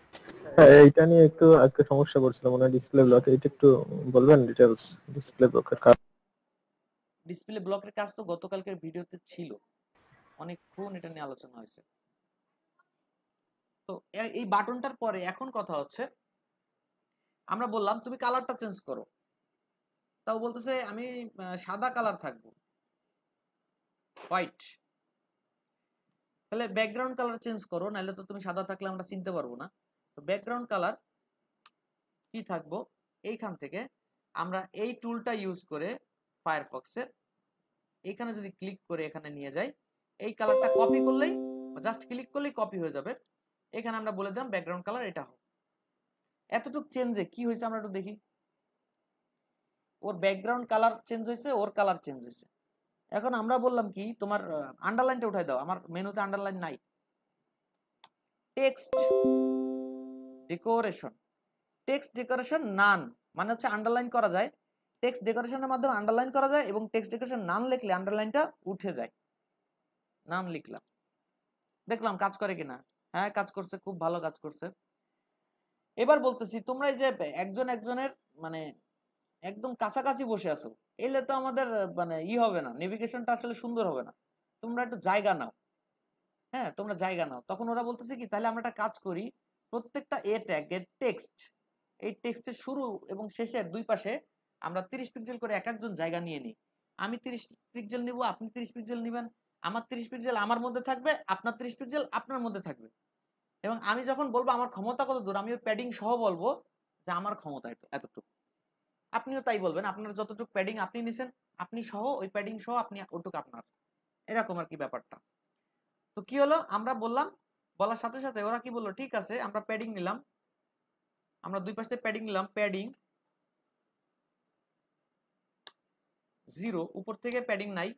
এইটা নিয়ে একটু আজকে সমস্যা করছিল মনে হয়, ডিসপ্লে ব্লক, এটা একটু বলবেন ডিটেইলস, ডিসপ্লে ব্লকের কাজ। ডিসপ্লে ব্লকের কাজ তো গতকালকের ভিডিওতে ছিল, অনেকক্ষণ এটা নিয়ে আলোচনা হয়েছে। তো এই বাটনটার পরে এখন কথা হচ্ছে, আমরা বললাম তুমি কালারটা চেঞ্জ করো, তাও বলতেছে আমি সাদা কালার থাকবো, হোয়াইট। তাহলে ব্যাকগ্রাউন্ড কালার চেঞ্জ করো, নাহলে তো তুমি সাদা থাকলে আমরা চিনতে পারবো না। তো ব্যাকগ্রাউন্ড কালার কি থাকবো, এইখান থেকে আমরা এই টুলটা ইউজ করে ফায়ারফক্সের এইখানে যদি ক্লিক করে এখানে নিয়ে যাই, এই কালারটা কপি করলেই, জাস্ট ক্লিক করলেই কপি হয়ে যাবে। এখানে আমরা বলে দিলাম ব্যাকগ্রাউন্ড কালার এটা হোক। এতটুক চেঞ্জে কি হয়েছে আমরা একটু দেখি, ওর ব্যাকগ্রাউন্ড কালার চেঞ্জ হয়েছে, ওর কালার চেঞ্জ হয়েছে। এখন আমরা বললাম কি তোমার আন্ডারলাইনটা উঠাই দাও, আমার মেনুতে আন্ডারলাইন নাই। টেক্সট ডেকোরেশন, টেক্সট ডেকোরেশন নান, মানে হচ্ছে আন্ডারলাইন করা যায়, টেক্সট ডেকোরেশনের মাধ্যমে আন্ডারলাইন করা যায়, এবং টেক্সট ডেকোরেশন নান লিখলে আন্ডারলাইনটা উঠে যায়। নান লিখলাম, দেখলাম কাজ করে কিনা, হ্যাঁ কাজ করছে, খুব ভালো কাজ করছে। এবার বলতেছি তোমরা এই যে একজন একজনের মানে একদম কাছাকাছি বসে আছো, এলে তো আমাদের মানে হবে না, নেভিগেশনটা আসলে সুন্দর হবে না, তোমরা একটু জায়গা নাও। হ্যাঁ তোমরা জায়গা নাও। তখন ওরা বলতেছে কি, তাহলে আমরা একটা কাজ করি, প্রত্যেকটা এ ট্যাগের টেক্সট, এই টেক্সটের শুরু এবং শেষের দুই পাশে আমরা 30 পিক্সেল করে এক একজন জায়গা নিয়ে নিই। আমি 30 পিক্সেল নিব, আপনি 30 পিক্সেল নেবেন, আমার 30 পিক্সেল আমার মধ্যে থাকবে, আপনার 30 পিক্সেল আপনার মধ্যে থাকবে। এবং আমি যখন বলবো আমার ক্ষমতা কত দূর, আমি ওই প্যাডিং সহ বলবো যে আমার ক্ষমতা এতটুকু, আপনিও তাই বলবেন, আপনার যতটুকু প্যাডিং আপনি নিছেন, আপনি সহ ওই প্যাডিং সহ আপনি ওটুকু আপনার, এরকম আর কি ব্যাপারটা। তো কি হলো, আমরা বললাম, বলার সাথে সাথে ওরা কি বললো, ঠিক আছে আমরা প্যাডিং নিলাম, আমরা দুই পাশে প্যাডিং নিলাম, প্যাডিং 0, উপর থেকে প্যাডিং নাই,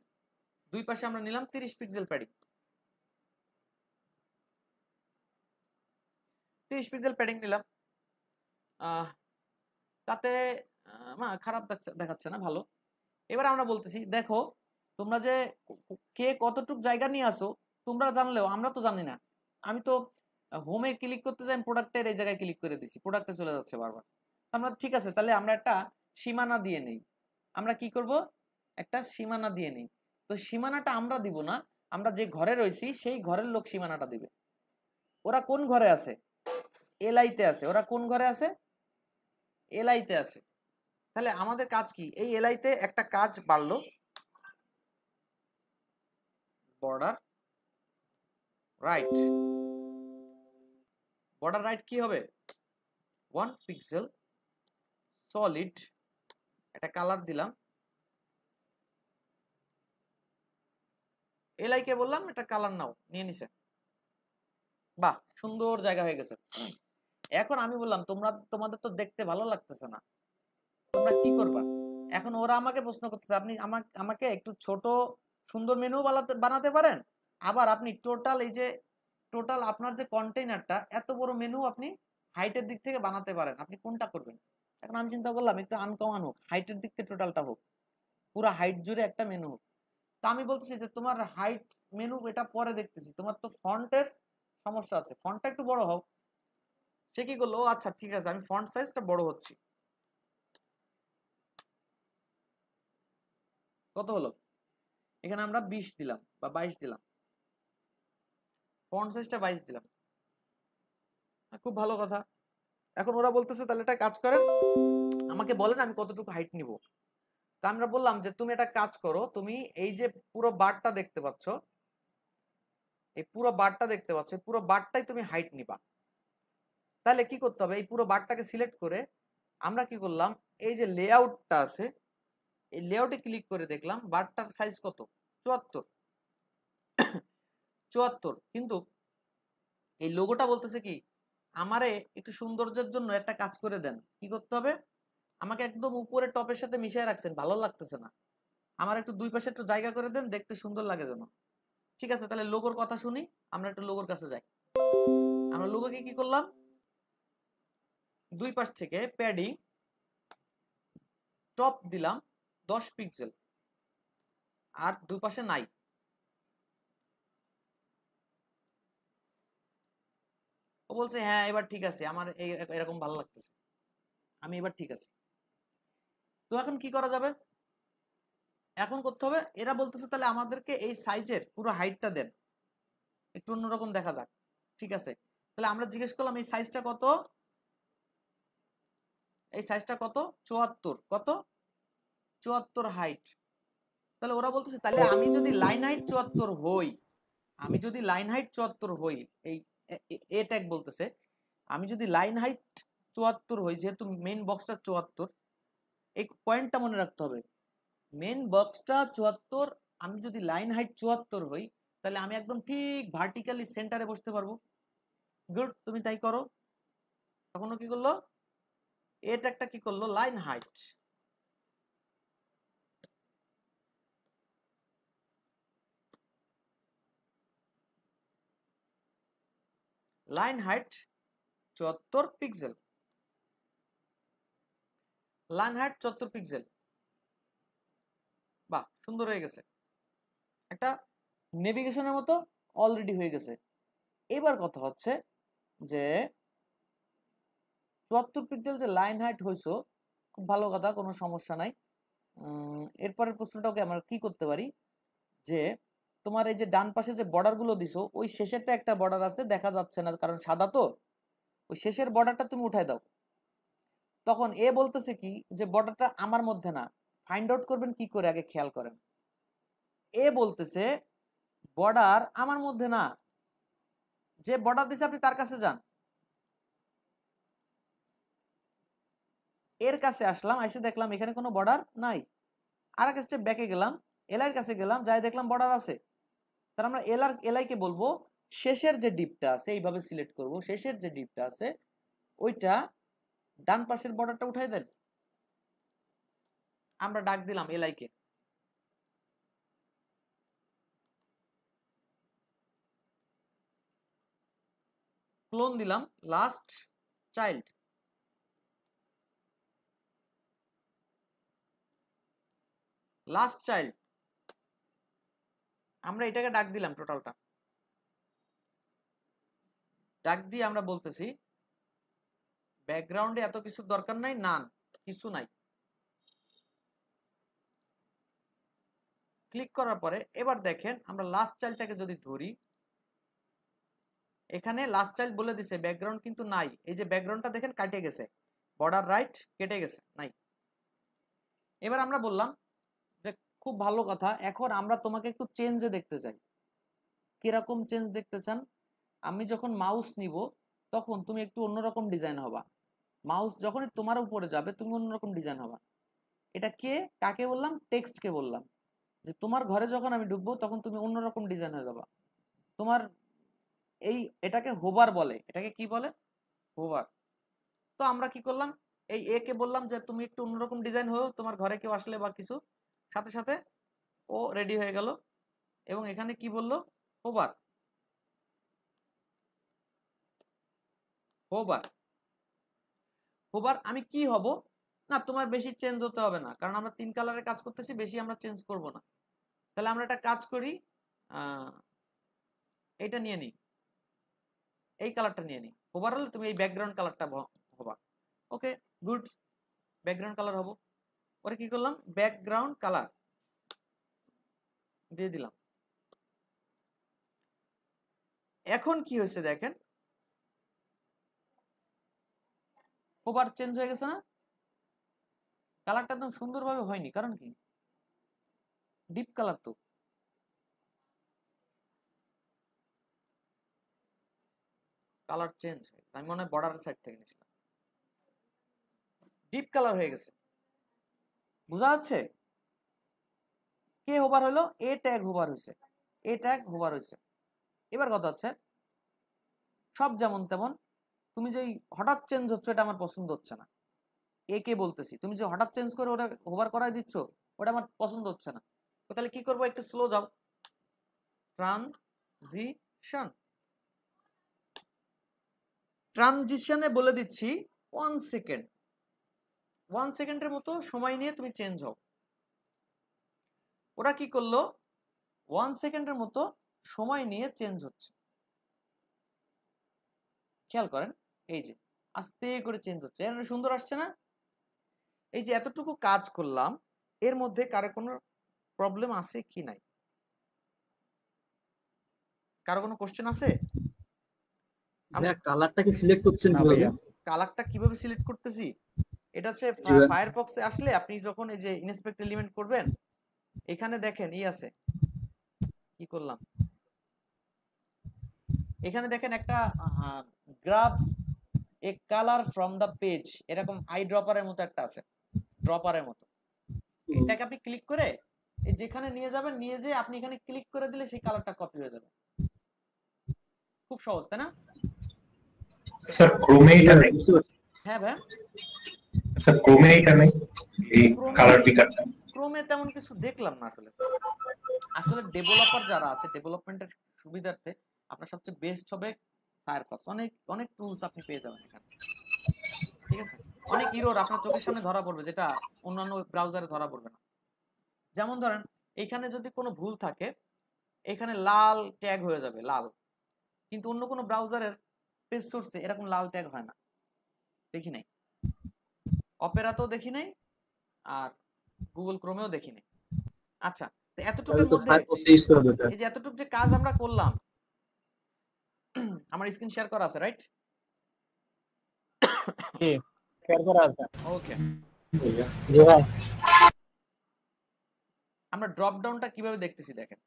দুই পাশে আমরা নিলাম 30 পিক্সেল প্যাডিং, 30 পিক্সেল প্যাডিং নিলাম। তাতে খারাপ দেখাচ্ছে না, ভালো। এবার আমরা বলতেছি দেখো তোমরা যে কে কতটুক জায়গা নিয়ে আসো তোমরা জানলেও আমরা তো জানি না। আমি তো হোমে ক্লিক করতে যাই, প্রোডাক্টের এই জায়গায় ক্লিক করে দিছি, প্রোডাক্টে চলে যাচ্ছে বারবার। আমরা ঠিক আছে, তাহলে আমরা একটা সীমানা দিয়ে নেই। আমরা কি করব, একটা সীমানা দিয়ে নেই। তো সীমানাটা আমরা দিব না, আমরা যে ঘরে রয়েছি সেই ঘরের লোক সীমানাটা দিবে। ওরা কোন ঘরে আছে? এলআইতে আছে। ওরা কোন ঘরে আছে? এলআইতে আছে। তাহলে আমাদের কাজ কি? এই এলআইতে একটা কাজ বাড়লো, বর্ডার রাইট। বর্ডার রাইট কি হবে? 1 পিক্সেল সলিড, একটা কালার দিলাম, এলআই কে বললাম এটা কালার নাও, নিয়ে নিছে। বাহ, সুন্দর জায়গা হয়ে গেছে। এখন আমি বললাম তোমাদের তো দেখতে ভালো লাগতেছে না, তোমরা কি করবা? এখন ওরা আমাকে প্রশ্ন করতেছে, আপনি আমাকে একটু ছোট সুন্দর মেনু বানাতে পারেন, আবার আপনি টোটাল আপনার যে কন্টেইনারটা এত বড় মেনু আপনি হাইটের দিক থেকে বানাতে পারেন, আপনি কোনটা করবেন? এখন আমি চিন্তা করলাম একটু আনকমন হোক, হাইটের দিক থেকে টোটালটা হোক, পুরো হাইট জুড়ে একটা মেনু হোক। তো আমি বলতেছি যে তোমার হাইট মেনু এটা পরে দেখতেছি, তোমার তো ফন্টের সমস্যা আছে, ফন্টটা একটু বড় হোক। সে কি করলো, আচ্ছা ঠিক আছে আমি ফন্ট সাইজটা বড় হচ্ছি। কত হলো? এখানে আমরা 20 দিলাম বা 22 দিলাম, ফন্ট সাইজটা 22 দিলাম। খুব ভালো কথা। এখন ওরা বলতেছে তাহলে একটা কাজ করেন, আমাকে বলেন আমি কতটুকু হাইট নিব। তা আমরা বললাম যে তুমি একটা কাজ করো, তুমি এই যে পুরো বারটা দেখতে পাচ্ছ, এই পুরো বারটা দেখতে পাচ্ছ, এই পুরো বারটাই তুমি হাইট নিবা। তাহলে কি করতে হবে? এই পুরো বারটাকে সিলেক্ট করে আমরা কি করলাম, এই যে লেআউটটা আছে, এই লেআউটে ক্লিক করে দেখলাম বারটার সাইজ কত? 74। 74। কিন্তু এই লোগোটা বলতেছে কি, আমারে একটু সৌন্দর্যের জন্য একটা কাজ করে দেন। কি করতে হবে? আমাকে একদম উপরে টপের সাথে মিশিয়ে রাখছেন, ভালো লাগতেছে না, আমার একটু দুই পাশে একটু জায়গা করে দেন, দেখতে সুন্দর লাগে যেন। ঠিক আছে, তাহলে লোগোর কথা শুনি, আমরা একটু লোগোর কাছে যাই। আমরা লোগোকে কি করলাম, দুই পাশ থেকে প্যাডিং টপ দিলাম 10 পিক্সেল, আর দুই পাশে নাই। ও বলছে হ্যাঁ এবার ঠিক আছে, আমার এরকম ভালো লাগতেছে, আমি এবার ঠিক আছে। তো এখন কি করা যাবে? এখন করতে হবে, এরা বলতেছে তাহলে আমাদেরকে এই সাইজের পুরো হাইটটা দেন, একটু অন্যরকম দেখা যাক। ঠিক আছে, তাহলে আমরা জিজ্ঞেস করলাম এই সাইজটা কত? এই সাইজটা কত? 74। কত? 74 হাইট। তাহলে ওরা বলতেছে তাহলে আমি যদি লাইন হাইট 74 হই, আমি যদি লাইন হাইট 74 হই, এই এ ট্যাগ বলতেছে আমি যদি লাইন হাইট 74 হই, যেহেতু মেইন বক্সটা 74, এই পয়েন্টটা মনে রাখতে হবে, মেইন বক্সটা 74, আমি যদি লাইন হাইট 74 হই, তাহলে আমি একদম ঠিক ভার্টিক্যালি সেন্টারে বসতে পারবো। গুড, তুমি তাই করো। তখন কি করলো, এটা একটা কি করলো, line height. Line height 74 pixel, line height 74 pixel. বাহ, সুন্দর হয়ে গেছে, একটা নেভিগেশনের মতো অলরেডি হয়ে গেছে। এবার কথা হচ্ছে যে 74 পিক্সেল যে লাইন হাইট হয়েছে, খুব ভালো কথা, কোনো সমস্যা নাই। এরপরের প্রশ্নটাকে আমরা কি করতে পারি, যে তোমার এই যে ডান পাশে যে বর্ডার গুলো দিছো, ওই শেষেরটা একটা বর্ডার আছে দেখা যাচ্ছে না কারণ সাদা, তো ওই শেষের বর্ডারটা তুমি উঠাই দাও। তখন এ বলতেছে কি যে বর্ডারটা আমার মধ্যে না, ফাইন্ড আউট করবেন কি করে আগে খেয়াল করেন। এ বলতেছে বর্ডার আমার মধ্যে না, যে বর্ডার দিছে আপনি তার কাছে যান। এর কাছে আসলাম, এসে দেখলাম এখানে কোনো বর্ডার নাই। আর এক স্টেপ ব্যাকে গেলাম, এলআই এর কাছে গেলাম, যাই দেখলাম বর্ডার আছে। তার আমরা এলআই কে বলবো শেষের যে ডিপটা আছে এইভাবে সিলেক্ট করব, শেষের যে ডিপটা আছে ওইটা ডান পাশের বর্ডারটা উঠাই দেন। আমরা ডাক দিলাম এলআই কে, ক্লোন দিলাম লাস্ট চাইল্ড, লাস্ট চাইল্ড, আমরা এটাকে ডাক দিলাম টোটালটা। ডাক দিয়ে আমরা বলতেছি ব্যাকগ্রাউন্ডে এত কিছু দরকার নাই, নান কিছু নাই। ক্লিক করার পরে এবার দেখেন আমরা লাস্ট চাইল্ডটাকে যদি ধরি, এখানে লাস্ট চাইল্ড বলে দিছে ব্যাকগ্রাউন্ড কিন্তু নাই। এই যে ব্যাকগ্রাউন্ডটা দেখেন কেটে গেছে, বর্ডার রাইট কেটে গেছে, নাই। এবার আমরা বললাম যে খুব ভালো কথা, এখন আমরা তোমাকে একটু চেঞ্জে দেখতে চাই। কিরকম চেঞ্জ দেখতে চান? আমি যখন মাউস নিব তখন তুমি একটু অন্যরকম ডিজাইন হবা, মাউস যখনই তোমার উপরে যাবে তুমি অন্যরকম ডিজাইন হবা। এটা কে কাকে বললাম? টেক্সটকে বললাম যে তোমার ঘরে যখন আমি ঢুকবো তখন তুমি অন্যরকম ডিজাইন হয়ে যাবা। তোমার এটাকে হোভার বলে। এটাকে কি বলে? হোভার। তো আমরা কি করলাম, এই এ কে বললাম যে তুমি একটু অন্যরকম ডিজাইন হও, তোমার ঘরে কেউ আসলে বা কিছু, সাথে সাথে ও রেডি হয়ে গেল। এবং এখানে কি বললো? হোভার। হোভার হোভার আমি কি হব না, তোমার বেশি চেঞ্জ হতে হবে না, কারণ আমরা 3 কালারে কাজ করতেছি, বেশি আমরা চেঞ্জ করব না। তাহলে আমরা একটা কাজ করি, এটা নিয়ে নিই, এই কালারটা নিয়ে নিই। হোভার হলে তুমি এই ব্যাকগ্রাউন্ড কালারটা হবা। ওকে, গুড, ব্যাকগ্রাউন্ড কালার হবো। পরে কি করলাম? ব্যাকগ্রাউন্ড কালার দিয়ে দিলাম। এখন কি হয়েছে দেখেন, হোভার চেঞ্জ হয়ে গেছে না? কালারটা একদম সুন্দরভাবে হয়নি, কারণ কি? ডিপ কালার তো। কালার চেঞ্জ হয়ে গেছে, আমি মনে হয় বর্ডারের সাইড থেকে নিয়েছিলাম। ডিপ কালার হয়ে গেছে, বোঝা যাচ্ছে? কে হোভার হলো? এ ট্যাগ হোভার হয়েছে, এ ট্যাগ হোভার হয়েছে। এবার কথা হচ্ছে সব যেমন তেমন, তুমি যে হঠাৎ চেঞ্জ হচ্ছে এটা আমার পছন্দ হচ্ছে না। এ কে বলতেছি, তুমি যে হঠাৎ চেঞ্জ করে ওটা হোভার করাই দিচ্ছ, ওটা আমার পছন্দ হচ্ছে না। তো তাহলে কি করবো? একটু স্লো যাও, ট্রানজিশন। ট্রানজিশনে বলে দিচ্ছি 1 সেকেন্ড, 1 সেকেন্ডের মতো সময় নিয়ে তুমি চেঞ্জ হও। ওরা কি করলো? 1 সেকেন্ডের মতো সময় নিয়ে চেঞ্জ হচ্ছে, খেয়াল করেন। এই যে আস্তে করে চেঞ্জ হচ্ছে, এর সুন্দর আসছে না? এই যে এতটুকু কাজ করলাম, এর মধ্যে কারো কোনো প্রবলেম আছে কি নাই? কারো কোনো কোশ্চেন আছে? ভাইয়া কালারটাকে সিলেক্ট করছেন না কিভাবে? ভাইয়া। কালারটা কিভাবে সিলেক্ট করতেছি? এটা হচ্ছে কিভাবে? ফায়ারফক্সে আসলে আপনি যখন এই যে ইন্সপেক্ট এলিমেন্ট করবেন, এখানে দেখেন ই আছে, কি করলাম, এখানে দেখেন একটা গ্রাফ এ কালার ফ্রম দা পেজ, এরকম আই ড্রপারের মতো একটা আছে, ড্রপারের মতো। এটাকে আপনি ক্লিক করে এই যেখানে নিয়ে যাবেন, নিয়ে যেয়ে আপনি এখানে ক্লিক করে দিলে সেই কালারটা কপি হয়ে যাবে। খুব সহজ, তাই না? স্যার ক্রোমে এটা নেই। বুঝতে পারছি। হ্যাঁ ভাই, স্যার ক্রোমে এটা নেই, এই কালার পিকারটা। ক্রোমে তেমন কিছু দেখলাম না আসলে। আসলে ডেভেলপার যারা আছে, ডেভেলপমেন্টের সুবিধার্থে আপনার সবচেয়ে বেস্ট হবে ফায়ারফক্স। অনেক অনেক টুলস আপনি পেয়ে যাবেন এখানে, ঠিক আছে? অনেক ইরোর আপনার চোখের সামনে ধরা পড়বে, যেটা অন্যান্য ব্রাউজারে ধরা পড়বে না। যেমন ধরেন এখানে যদি কোনো ভুল থাকে, এখানে লাল ট্যাগ হয়ে যাবে, লাল। কিন্তু অন্য কোনো ব্রাউজারের পেজ সোর্সে এরকম লাল ট্যাগ হয় না, দেখি নাই, অপেরাতেও দেখি নাই, আর গুগল ক্রোমেও দেখি নাই। আচ্ছা, তো এতটুকুর তো মধ্যে ফায়ারফক্স ইউজ করা বেটার। এই যে এতটুকু যে কাজ আমরা করলাম, আমার স্ক্রিন শেয়ার করা আছে, রাইট? জি, শেয়ার করা আছে। ওকে, জি ভাই। আমরা ড্রপ ডাউনটা কিভাবে দেখতেছি দেখেন।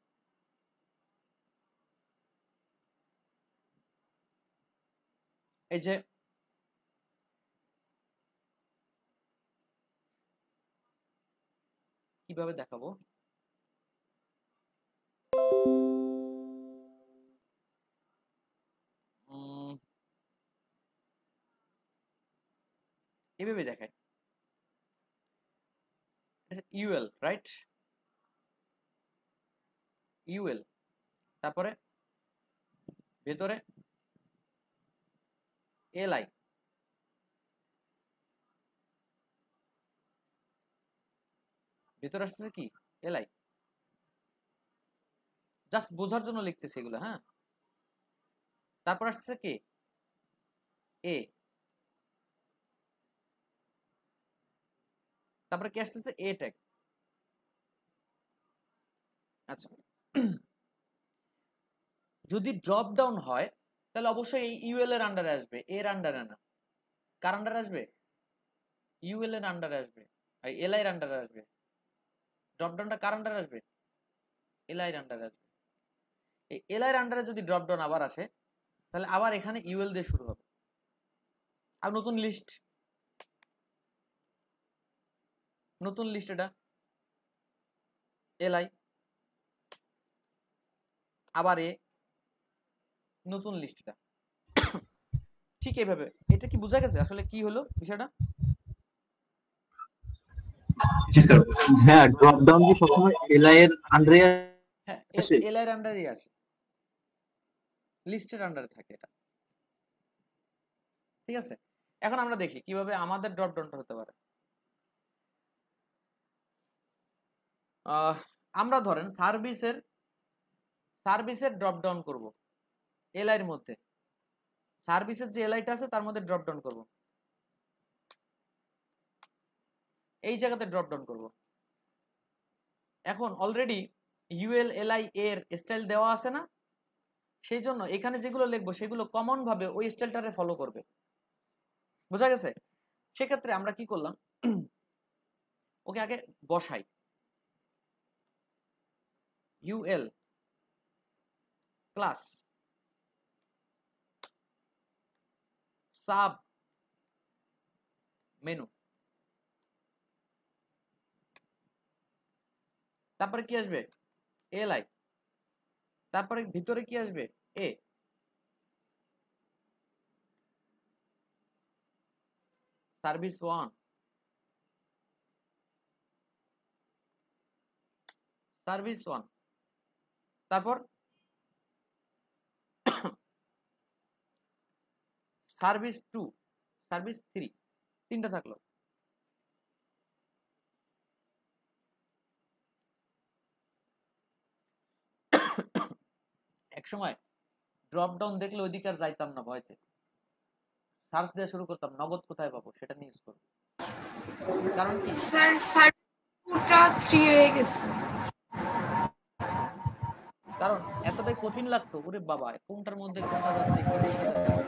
এই যে কিভাবে দেখাবো, এভাবে দেখায়, ইউএল, রাইট? ইউএল, তারপরে ভেতরে এলআই, ভেতরে আসতেছে কি এলআই, জাস্ট বোঝার জন্য লিখতেছে এগুলো, হ্যাঁ। তারপর আসতেছে কি এ, তারপরে কি আসতেছে এ ট্যাগ, আচ্ছা, যদি ড্রপ ডাউন হয় তাহলে অবশ্যই এই ইউএল এর আন্ডারে আসবে, এর আন্ডারে না। কার আন্ডারে আসবে? ইউএল এর আন্ডারে আসবে, এলআই এর আন্ডারে আসবে। ড্রপ ডাউনটা কার আন্ডারে আসবে? এলআই এর আন্ডারে আসবে। এই এলআই এর আন্ডারে যদি ড্রপ ডাউন আবার আসে তাহলে আবার এখানে ইউএল দিয়ে শুরু হবে, আর নতুন লিস্ট, নতুন লিস্ট, এটা এলআই, আবার এ, নতুন লিস্ট, এটা ঠিক এইভাবে। এটা কি বোঝা গেছে আসলে কি হলো বিষয়টা? জি স্যার। হ্যাঁ, ড্রপ ডাউন কি সবসময় এলআই এর আন্ডারে হ্যাঁ, আসে? এলআই এর আন্ডারেই আছে, লিস্টের আন্ডারে থাকে এটা, ঠিক আছে। এখন আমরা দেখি কিভাবে আমাদের ড্রপ ডাউনটা হতে পারে। আমরা ধরেন সার্ভিসের ড্রপ ডাউন করব এলআই এর মধ্যে, সার্ভিসের যে এলআইটা আছে তার মধ্যে ড্রপ ডাউন করব, এই জায়গাতে ড্রপ ডাউন করব। এখন অলরেডি ইউএল এলআই এর স্টাইল দেওয়া আছে না, সেই জন্য এখানে যেগুলো লিখবো সেগুলো কমন ভাবে ওই স্টাইলটারে ফলো করবে, বোঝা গেছে? সেক্ষেত্রে আমরা কি করলাম, ওকে আগে বসাই, ইউএল ক্লাস সাব মেনু, তারপরে কি আসবে? এলআই, তারপরে ভিতরে কি আসবে? এ, সার্ভিস 1, সার্ভিস 1, তারপর সার্ভিস 2, সার্ভিস 3, তিনটা থাকলো। এক সময় ড্রপ ডাউন দেখলে ওইদিকে আর যাইতাম না, ভয়তে সার্চ দেওয়া শুরু করতাম, নগদ কোথায় পাবো সেটা নিয়ে ইউজ করব। কারণ কি স্যার সার্ভিসটা 3 হয়ে গেছে। কারণ এতটাই কঠিন লাগতো, ওরে বাবা কোনটার মধ্যে কোনটা যাচ্ছে কি বোঝা যাচ্ছে না।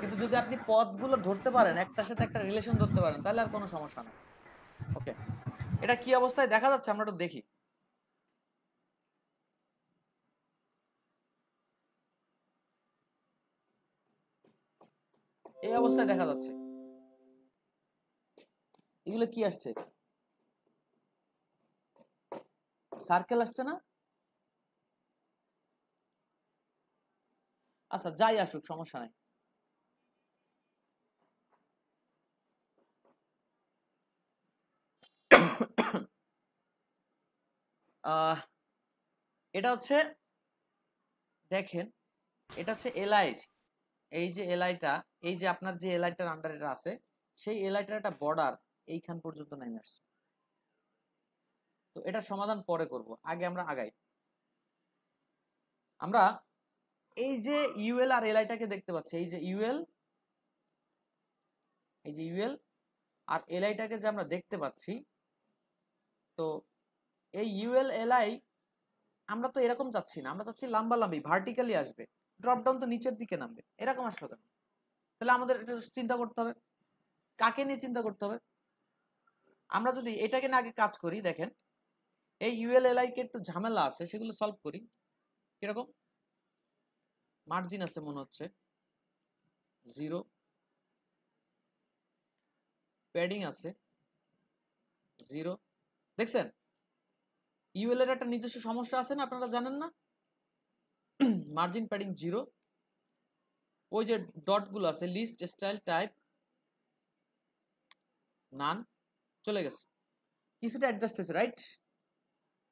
কিন্তু যদি আপনি পদগুলো ধরতে পারেন, একটার সাথে একটা রিলেশন ধরতে পারেন, তাহলে আর কোনো সমস্যা নেই। ওকে, এটা কি অবস্থায় দেখা যাচ্ছে আমরা একটু দেখি। এই অবস্থায় দেখা যাচ্ছে। এগুলো কি আসছে? সার্কেল আসছে না? আচ্ছা, যাই আসুক সমস্যা নাই। এটা হচ্ছে, দেখেন এটা হচ্ছে এলআই, এই যে এলআইটা, এই যে আপনার যে এলআইটার আন্ডারে এটা আছে, সেই এলআইটার একটা বর্ডার এইখান পর্যন্ত নেমে আসছে। তো এটা সমাধান পরে করব, আগে আমরা আগাই। আমরা এই যে ইউএল আর এলআইটাকে দেখতে পাচ্ছি, এই যে ইউএল, এই যে ইউএল আর এলআইটাকে যে আমরা দেখতে পাচ্ছি, তো এই ইউএল এলআই আমরা তো এরকম চাচ্ছি না, আমরা চাচ্ছি লম্বা লম্বি ভার্টিক্যালি আসবে, ড্রপ ডাউন তো নিচের দিকে নামবে, এরকম আসলো কেন? তাহলে আমাদের এটা চিন্তা করতে হবে, কাকে নিয়ে চিন্তা করতে হবে। আমরা যদি এটাকে না আগে কাজ করি, দেখেন এই ইউএল এলআই কে একটু ঝামেলা আছে, সেগুলো সলভ করি। কিরকম? মার্জিন আছে মনে হচ্ছে 0, প্যাডিং আছে 0, দেখছেন ইউএল এর একটা নিজস্ব সমস্যা আছে না, আপনারা জানেন না? মার্জিন প্যাডিং 0, ওই যে ডট গুলো আছে লিস্ট স্টাইল টাইপ নান, চলে গেছে, কিছুটা অ্যাডজাস্ট হয়েছে, রাইট?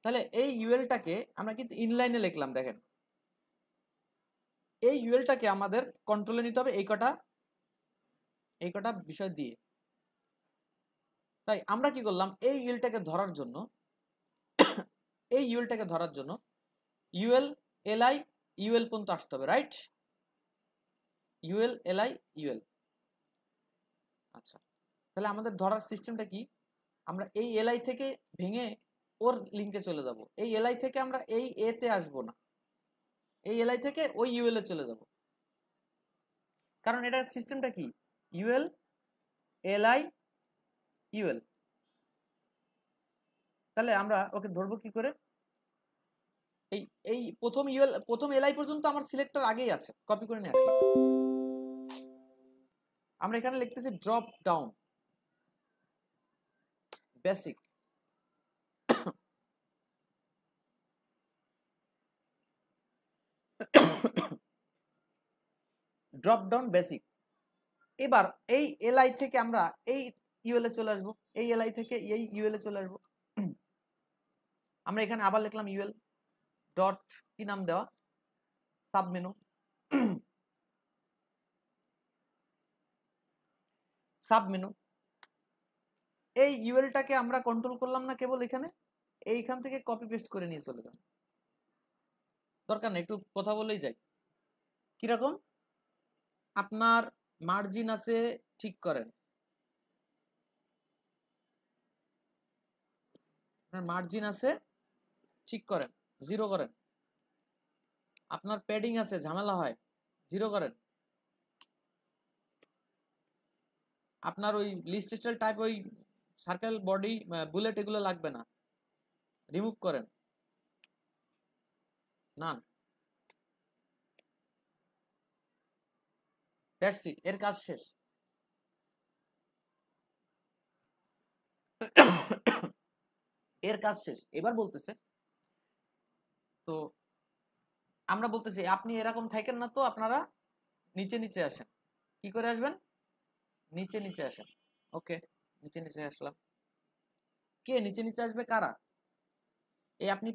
তাহলে এই ইউএলটাকে আমরা কিন্তু ইনলাইনে লিখলাম, দেখেন এই ইউএলটাকে আমাদের কন্ট্রোলে নিতে হবে এই কটা বিষয় দিয়ে। তাই আমরা কি করলাম, এই ইউএলটাকে ধরার জন্য ইউএল এলআই ইউএল পর্যন্ত আসতে হবে, রাইট? UL LI UL. আচ্ছা, তাহলে আমাদের ধরার সিস্টেমটা কি? আমরা এই এলআই থেকে ভেঙে ওর লিঙ্কে চলে যাব। এই এলআই থেকে আমরা এই এ তে আসবো না, এই এলআই থেকে ওই ইউএল এ চলে যাব, কারণ এটা সিস্টেমটা কি, ইউএল এলআই ইউএল। তাহলে আমরা ওকে ধরবো কি করে, এই এই প্রথম ইউএল প্রথম এলআই পর্যন্ত আমার সিলেক্টর আগেই আছে, কপি করে নিয়ে আসলাম। আমরা এখানে লিখতেছি drop down basic, drop down basic. এবার এই এলআই থেকে আমরা এই ইউএল এ চলে আসবো, এই এলআই থেকে এই ইউএল এ চলে আসবো। আমরা এখানে আবার লিখলাম ইউএল ডট কি নাম দেওয়া, সাব মেনু, সাব মেনু। এই ইউএলটাকে আমরা কন্ট্রোল করলাম না, কেবল এখানে এইখান থেকে কপি পেস্ট করে নিয়ে চলে যান, দরকার নেই, একটু কথা বলেই যাই। কিরকম, আপনার মার্জিন আছে ঠিক করেন, আপনার মার্জিন আছে ঠিক করেন, 0 করেন। আপনার প্যাডিং আছে ঝামেলা হয়, 0 করেন। আপনার ওই লিস্ট স্টাইল টাইপ ওই সার্কেল বডি বুলেট এগুলো লাগবে না, রিমুভ করেন, নান। দ্যাটস ইট, এর কাজ শেষ। এর কাজ শেষ। এবার বলতেছে, তো আমরা বলতেছি আপনি এরকম থাকেন না, তো আপনারা নিচে নিচে আসেন। কি করে আসবেন, নিচে নিচে আসেন। ওকে, নিচে নিচে আসলাম। কে নিচে নিচে আসবে, কারা? এই আপনি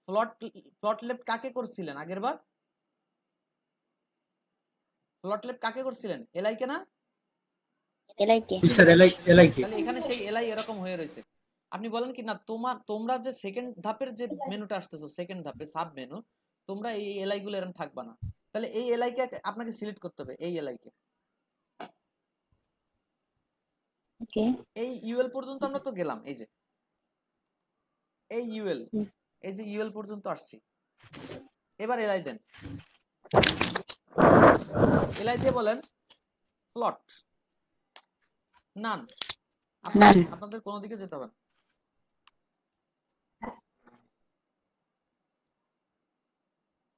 প্লট লেফট কাকে করছিলেন আগের বার, প্লট লেফট কাকে করছিলেন, এলআই কে না? স্যার এলআই কে। তাহলে এখানে সেই এলআই এরকম হয়ে রয়েছে। আপনি বলেন কি না, তোমরা যে সেকেন্ড ধাপের যে মেনুটা আসতেছো, সেকেন্ড ধাপে সাব মেনু, তোমরা এই এলআই গুলো এরকম থাকবা না। তাহলে এই এলআই কে আপনাকে সিলেক্ট করতে হবে, এই এলআই কে। ওকে, এই ইউএল পর্যন্ত আমরা তো গেলাম, এই যে এই ইউএল, এই যে ইউএল পর্যন্ত আসছি। এবার এলআই দেন, এলআই দিয়ে বলেন প্লট নান। আপনাদের কোনো দিকে যেতে হবে না।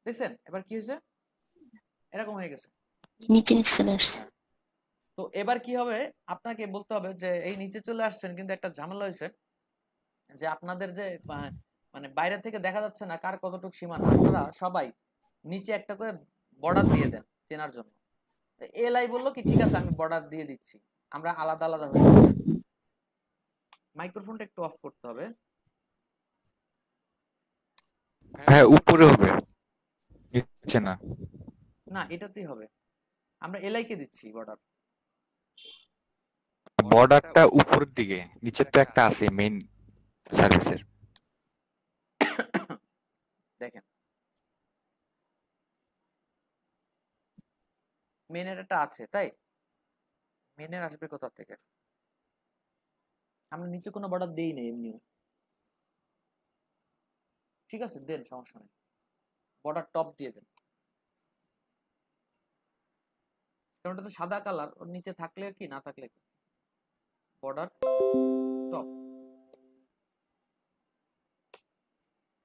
দেখছেন এবার কি হয়েছে, এরকম হয়ে গেছে, নিচে নিচে চলে আসছে। তো এবার কি হবে, আপনাকে বলতে হবে যে এই নিচে চলে আসছেন, কিন্তু একটা ঝামেলা হয়েছে যে আপনাদের যে মানে বাইরে থেকে দেখা যাচ্ছে না কার কতটুকু সীমানা। আপনারা সবাই নিচে একটা করে বর্ডার দিয়ে দেন চেনার জন্য। এলআই বললো কি ঠিক আছে আমি বর্ডার দিয়ে দিচ্ছি, আমরা আলাদা আলাদা হয়ে যাচ্ছি। মাইক্রোফোনটা একটু অফ করতে হবে। হ্যাঁ উপরে হবে, নিচে না। না এটাতেই হবে, আমরা এলআই কে দিচ্ছি বর্ডার। বর্ডারটা উপরের দিকে, নিচে তো একটা আছে মেইন সার্ভিসের। দেখেন মেনের একটা আছে, তাই মেনের আসবে কোথা থেকে, আমরা নিচে কোনো বর্ডার দেই না এমনিও। ঠিক আছে দেন, সমস্যা নেই, বর্ডার টপ দিয়ে দেন, কারণ ওটা তো সাদা কালার, ওর নিচে থাকলে কি না থাকলে কি, বর্ডার টপ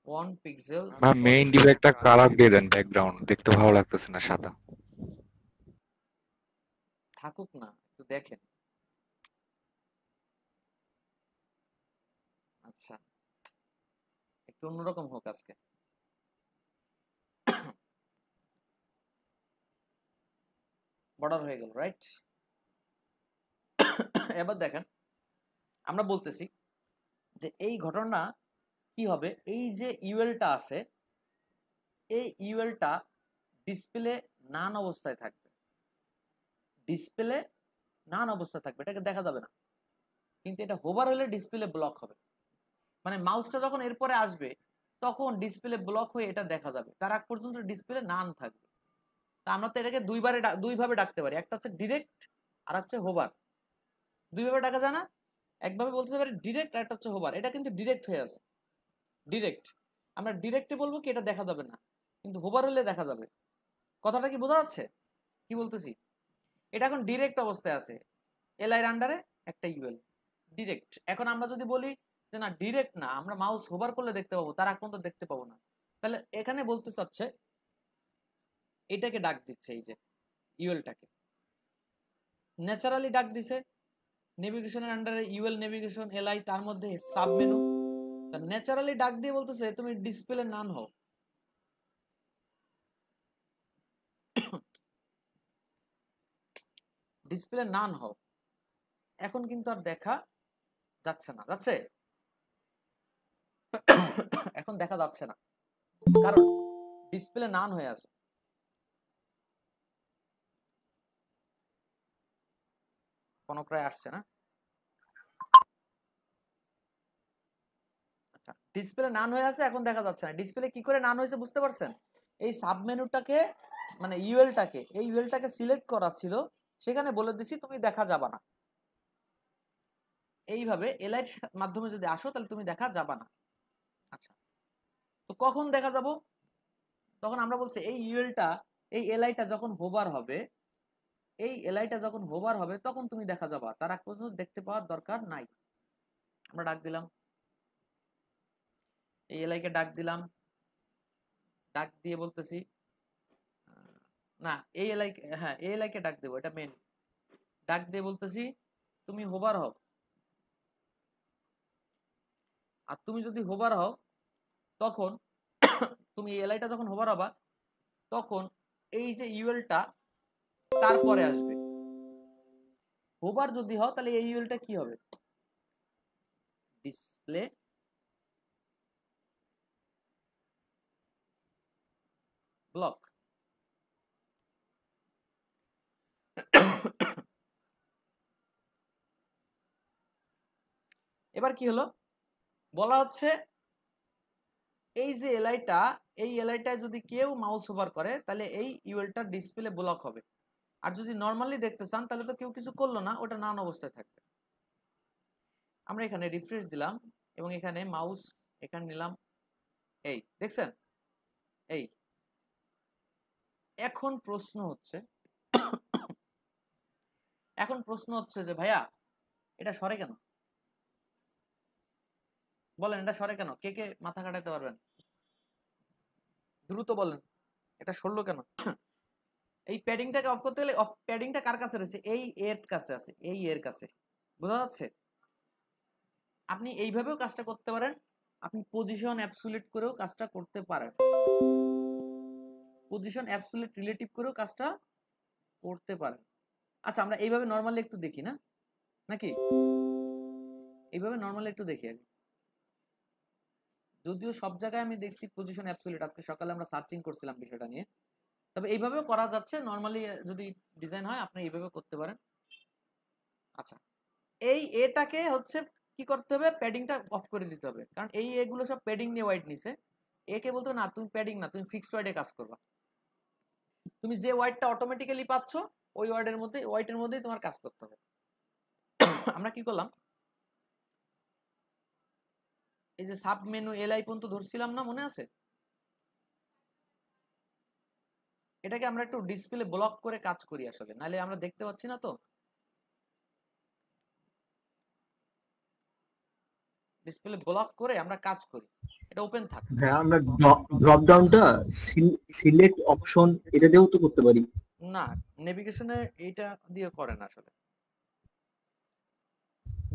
1 পিক্সেল। মেইন ডিভে একটা কালার দিয়ে দেন, ব্যাকগ্রাউন্ড দেখতে ভালো লাগতেছে না সাদা। থাকুক না, একটু দেখেন। আচ্ছা একটু অন্যরকম হোক আজকে। বর্ডার হয়ে গেল, রাইট। এবার দেখেন আমরা বলতেছি যে এই ঘটনা কি হবে, এই যে ইউএলটা আছে, এই ইউএলটা ডিসপ্লে নান অবস্থায় থাকবে, ডিসপ্লে নান অবস্থায় থাকবে, এটাকে দেখা যাবে না। কিন্তু এটা হোভার হলে ডিসপ্লে ব্লক হবে, মানে মাউসটা যখন এরপরে আসবে তখন ডিসপ্লে ব্লক হয়ে এটা দেখা যাবে, তার আগ পর্যন্ত ডিসপ্লে নান থাকবে। তা আমরা তো এটাকে দুইভাবে ডাকতে পারি, একটা হচ্ছে ডিরেক্ট আর হচ্ছে হোভার। দুইভাবে ডাকা যায় না, একভাবে বলতে পারি ডিরেক্ট আর একটা হচ্ছে হোভার। এটা কিন্তু ডিরেক্ট হয়ে আছে, ডিরেক্ট। আমরা ডিরেক্টে বলবো কি এটা দেখা যাবে না, কিন্তু হোভার হলে দেখা যাবে। কথাটা কি বোঝা যাচ্ছে কি বলতেছি? এটা এখন ডিরেক্ট অবস্থায় আছে, এলআই এর আন্ডারে একটা ইউএল ডিরেক্ট। এখন আমরা যদি বলি যে না ডিরেক্ট না, আমরা মাউস হোভার করলে দেখতে পাবো, তার আগ পর্যন্ত দেখতে পাবো না, তাহলে এখানে বলতে চাচ্ছে এটাকে ডাক দিচ্ছে, এই যে ইউএলটাকে ন্যাচারালি ডাক দিছে। নেভিগেশনের আন্ডারে ইউএল নেভিগেশন এলআই, তার মধ্যে সাব মেনু, ন্যাচারালি ডাক দিয়ে বলতেছে তুমি ডিসপ্লে নান হও। ডিসপ্লে নান হও। এখন কিন্তু আর দেখা যাচ্ছে না, যাচ্ছে? এখন দেখা যাচ্ছে না, কারণ ডিসপ্লে নান হয়ে আছে। কোন ক্রয় আসছে না? আচ্ছা, ডিসপ্লে নান হয়ে আছে, এখন দেখা যাচ্ছে না। ডিসপ্লে কি করে নান হয়েছে বুঝতে পারছেন? এই সাব মেনুটাকে মানে ইউএলটাকে, এই ইউএলটাকে সিলেক্ট করা ছিল, সেখানে বলে দিছি তুমি দেখা যাবে না। এইভাবে এলআই এর মাধ্যমে যদি আসো তাহলে তুমি দেখা যাবে না। আচ্ছা, তো কখন দেখা যাব? তখন আমরা বলছি এই ইউএলটা, এই এলআইটা যখন হোভার হবে, এই এলআইটা যখন হোভার হবে তখন তুমি দেখা যাবা, তার আগ পর্যন্ত দেখতে পাওয়ার দরকার নাই। আমরা ডাক দিলাম, এই এলআইকে ডাক দিলাম, ডাক দিয়ে বলতেছি না এই এলআই, হ্যাঁ এই এলআইকে ডাক দেবো, এটা মেন। ডাক দিয়ে বলতেছি তুমি হোভার হও। আর তুমি যদি হোভার হও তখন তুমি এই এলআইটা যখন হোভার হবা তখন এই যে ইউএলটা তারপরে আসবে। হোভার যদি হও তাহলে এই ইউএলটা কি হবে? Display block. এবার কি হলো? বলা হচ্ছে এই যে এলআইটা, এই এলআইটায় যদি কেউ মাউস হোভার করে তাহলে এই ইউএলটা ডিসপ্লে ব্লক হবে। আর যদি নরমালি দেখতে চান তাহলে তো কেউ কিছু করলো না, ওটা নান অবস্থায় থাকবে। আমরা এখানে রিফ্রেশ দিলাম এবং এখানে মাউস এখানে নিলাম, এই দেখছেন এই। এখন প্রশ্ন হচ্ছে যে ভাইয়া এটা সরে কেন? বলেন এটা সরে কেন? কে কে মাথা কাটাতে পারবেন? দ্রুত বলেন এটা সরলো কেন? এই প্যাডিংটাকে অফ করতে গেলে, অফ প্যাডিংটা কার কাছে রয়েছে? এই এর কাছে আছে, এই এর কাছে। বোঝা যাচ্ছে? আপনি এইভাবেও কাজটা করতে পারেন, আপনি পজিশন অ্যাবসোলিউট করেও কাজটা করতে পারেন, পজিশন অ্যাবসোলিউট রিলেটিভ করেও কাজটা করতে পারেন। আচ্ছা, আমরা এইভাবে নরমালি একটু দেখি না নাকি? এইভাবে নরমালি একটু দেখি আগে। যদিও সব জায়গায় আমি দেখছি পজিশন অ্যাবসোলিউট, আজকে সকালে আমরা সার্চিং করছিলাম বিষয়টা নিয়ে, তবে এইভাবেও করা যাচ্ছে। নরমালি যদি ডিজাইন হয় আপনি এইভাবে করতে পারেন। আচ্ছা, এই এটাকে হচ্ছে কি করতে হবে? প্যাডিংটা অফ করে দিতে হবে, কারণ এই এগুলো সব প্যাডিং নিয়ে ওয়াইড নিছে। একে বলতে না তুমি প্যাডিং না, তুমি ফিক্সড ওয়াইডে কাজ করবা। তুমি যে ওয়াইডটা অটোমেটিক্যালি পাচ্ছ ওই ওয়াইডের মধ্যে, ওয়াইডের মধ্যেই তোমার কাজ করতে হবে। আমরা কি করলাম? এই যে সাব মেনু এলআই পর্যন্ত ধরছিলাম না, মনে আছে? এটাকে আমরা একটু ডিসপ্লে ব্লক করে কাজ করি আসলে, নাহলে আমরা দেখতে পাচ্ছি না। তো ডিসপ্লে ব্লক করে আমরা কাজ করি, এটা ওপেন থাকে। হ্যাঁ, আমরা ড্রপ ডাউনটা সিলেক্ট অপশন এটা দিয়েও তো করতে পারি। না, নেভিগেশনে এইটা দিয়ে করে না আসলে।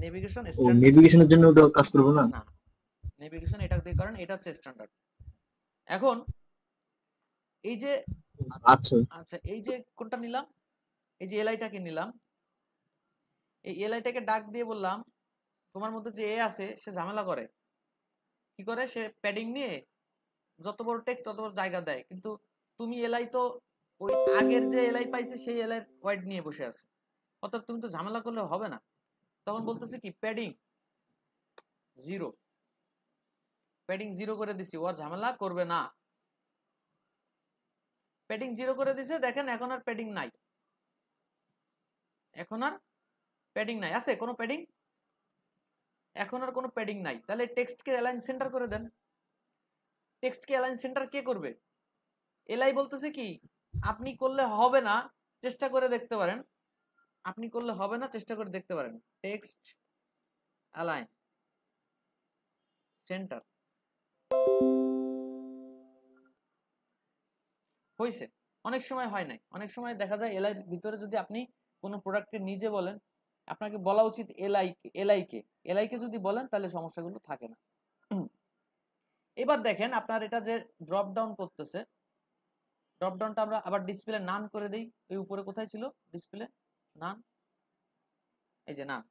নেভিগেশন ও নেভিগেশনের জন্য ওটা কাজ করবে না? না, নেভিগেশন এটা দিয়ে করেন, এটা হচ্ছে স্ট্যান্ডার্ড। এখন এই যে আচ্ছা আচ্ছা এই যে কোনটা নিলাম, এই যে এলআইটাকে নিলাম, এই এলআইটাকে ডাক দিয়ে বললাম তোমার মধ্যে যে এ আছে সে ঝামেলা করে, কি করে? সে প্যাডিং নিয়ে যত বড় টেক্সট তত বড় জায়গা দেয়, কিন্তু তুমি এলআই তো ওই আগের যে এলআই পাইছে সেই এলআই ওয়াইড নিয়ে বসে আছে, অর্থাৎ তুমি তো ঝামেলা করলে হবে না। তখন বলতেছে কি প্যাডিং 0, প্যাডিং 0 করে দিছি, ও আর ঝামেলা করবে না। প্যাডিং 0 করে দিছে, দেখেন এখন আর প্যাডিং নাই, এখন আর প্যাডিং নাই। আছে কোনো প্যাডিং? এখন আর কোনো প্যাডিং নাই। তাহলে টেক্সটকে অ্যালাইন সেন্টার করে দেন, টেক্সটকে অ্যালাইন সেন্টার কে করবে? এলআই বলতেছে কি আপনি করলে হবে না, চেষ্টা করে দেখতে পারেন। আপনি করলে হবে না, চেষ্টা করে দেখতে পারেন। টেক্সট অ্যালাইন সেন্টার হয়েছে, অনেক সময় হয় নাই। অনেক সময় দেখা যায় এলআই ভিতরে যদি আপনি কোনো প্রোডাক্টকে নিজে বলেন, আপনাকে বলা উচিত এলআই কে যদি বলেন তাহলে সমস্যাগুলো থাকে না। এবার দেখেন আপনার এটা যে ড্রপ ডাউন করতেছে, ড্রপ ডাউনটা আমরা আবার ডিসপ্লে নান করে দেই। এই উপরে কোথায় ছিল ডিসপ্লে নান? এই যে নান।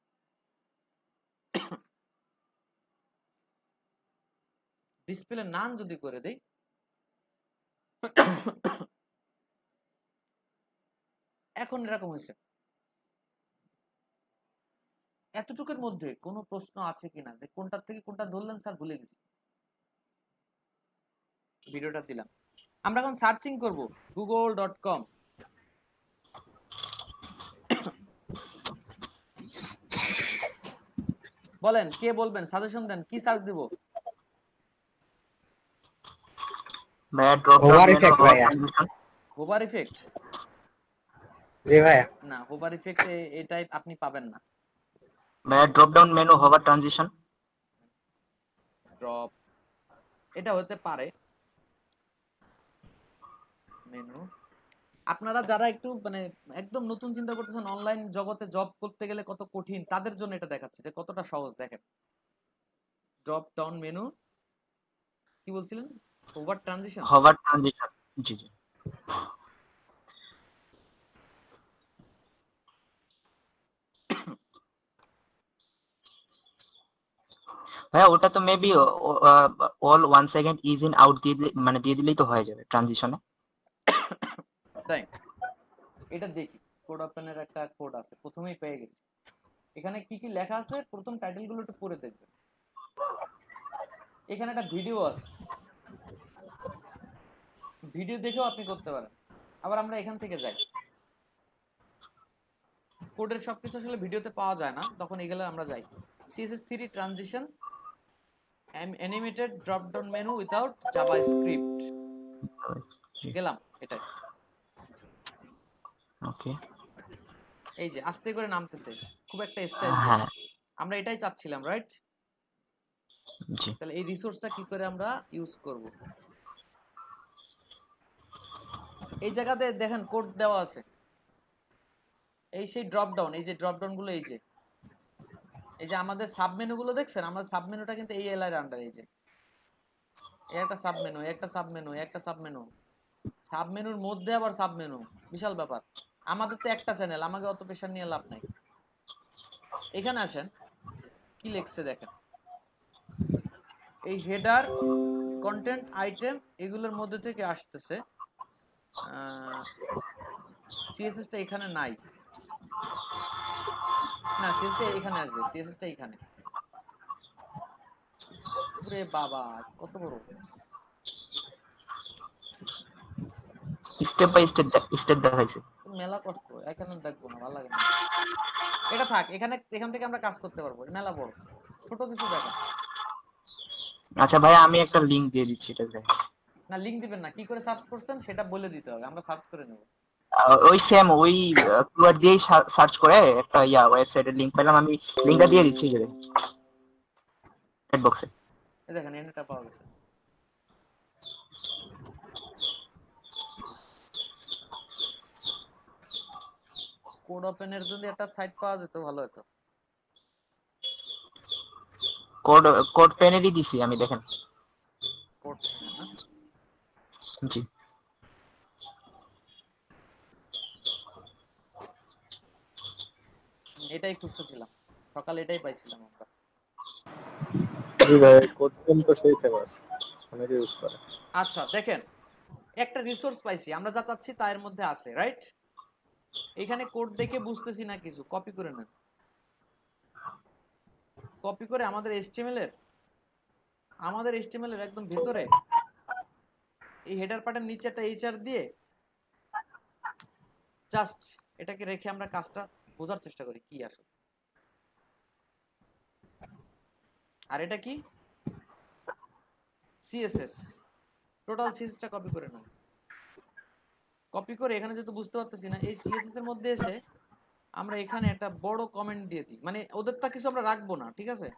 ডিসপ্লে নান যদি করে দেই, এখন এরকম হয়েছে। এতটুকুর মধ্যে কোনো প্রশ্ন আছে কিনা যে কোনটা থেকে কোনটা ধরলেন স্যার ভুলে গেছি? ভিডিওটা দিলাম। আমরা এখন সার্চিং করব google.com। বলেন কে বলবেন, সাজেশন দেন, কি সার্চ দিব? ভাইয়া ড্রপ Hover ডাউন effect ভাইয়া। Hover effect? জি ভাইয়া। না, হোভার ইফেক্ট এই টাইপ আপনি পাবেন না। ভাইয়া drop down menu hover transition. Drop এটা হতে পারে মেনু। আপনারা যারা একটু মানে একদম নতুন চিন্তা করতেছেন, অনলাইন জগতে জব করতে গেলে কত কঠিন, তাদের জন্য এটা দেখাচ্ছে যে কতটা সহজ। দেখেন ড্রপ ডাউন মেনু, কি বলছিলেন? Over transition. হভার ট্রানজিশন, জি জি। ভাইয়া ওটা তো maybe all 1 second ease in out দিয়ে মানে দিয়ে দিলেই তো হয়ে যাবে ট্রানজিশনে। তাই এটা দেখি, কোড ওপেনের একটা কোড আছে, প্রথমেই পেয়ে গেছি। এখানে কি কি লেখা আছে প্রথম টাইটেল গুলো একটু পড়ে দেখবেন। এখানে একটা ভিডিও আছে, ভিডিও দেখেও আপনি করতে পারেন। আবার আমরা এখান থেকে যাই, কোডের সবকিছু আসলে ভিডিওতে পাওয়া যায় না, তখন এগুলো আমরা যাই CSS3 transition animated drop down menu without JavaScript. গেলাম এটাই। ওকে, এই যে আস্তে করে নামতেছে, খুব একটা স্টাইল। হ্যাঁ আমরা এটাই চাচ্ছিলাম, রাইট? জি। তাহলে এই রিসোর্সটা কি করে আমরা ইউজ করব? এই জায়গাতে দেখেন কোড দেওয়া আছে, এই সেই ড্রপ ডাউন, এই যে ড্রপ ডাউন গুলো, এই যে আমাদের সাব মেনু গুলো দেখছেন, আমাদের সাব মেনুটা কিন্তু এই এলআই এর আন্ডারে। এই যে এই একটা সাব মেনু, একটা সাব মেনু, একটা সাব মেনু, সাব মেনুর মধ্যে আবার সাব মেনু, বিশাল ব্যাপার। আমাদের তো একটা চ্যানেল, আমাকে অত প্রেশার নিয়ে লাভ নাই। এখানে আসেন, কি লিখছে দেখেন, এই হেডার কন্টেন্ট আইটেম এগুলোর মধ্যে থেকে আসতেছে। সিএসএস টা এখানে নাই, না সিএসএস টা এখানে আসবে, সিএসএস টা এখানে। ওরে বাবা কত বড়! স্টেপ বাই স্টেপ দেখাইছে। মেলা কষ্ট, এখানে দেখবো না, ভালো লাগে না। এটা থাক, এখান থেকে আমরা কাজ করতে পারবো। মেলা বড়, ছোট কিছু দেখা। আচ্ছা ভাইয়া আমি একটা লিংক দিয়ে দিচ্ছি, এটা দেখেন। না লিংক দিবেন না, কি করে সার্চ করছেন সেটা বলে দিতে হবে, আমরা সার্চ করে নেব। ওই সেম ওই কিওয়ার্ড দিয়েই সার্চ করে একটা ওয়েবসাইটের লিংক পেলাম, আমি লিংকটা দিয়ে দিচ্ছি যে চ্যাট বক্সে। এই দেখেন এন্ডটা পাওয়া গেছে। কোড ওপেনের জন্য একটা সাইট পাওয়া যেত, ভালো হতো। কোড পেনেরই দিছি আমি, দেখেন। কোড না, জি এটাই খুঁজতেছিলাম, সকালে এটাই পাইছিলাম আমরা। জি ভাই, কোড পেন তো সেই ফেমাস, অনেকে ইউজ করে। আচ্ছা দেখেন, একটা রিসোর্স পাইছি, আমরা যা চাচ্ছি তার মধ্যে আছে, রাইট? এখানে কোড দেখে বুঝতেছি না কিছু, কপি করে নেন। কপি করে আমাদের HTML এর একদম ভিতরে এই হেডার পার্টের নিচে একটা HR দিয়ে জাস্ট এটাকে রেখে আমরা কাজটা বোঝার চেষ্টা করি কি আসলে। আর এটা কি? CSS টোটাল সিএসএসটা কপি করে নাও। কপি করে এখানে যেহেতু বুঝতে পারতেছি না, এই সিএসএস এর মধ্যে এসে আমরা এখানে একটা বড় কমেন্ট দিয়ে দিই, মানে ওদেরটা কিছু আমরা রাখবো না, ঠিক আছে?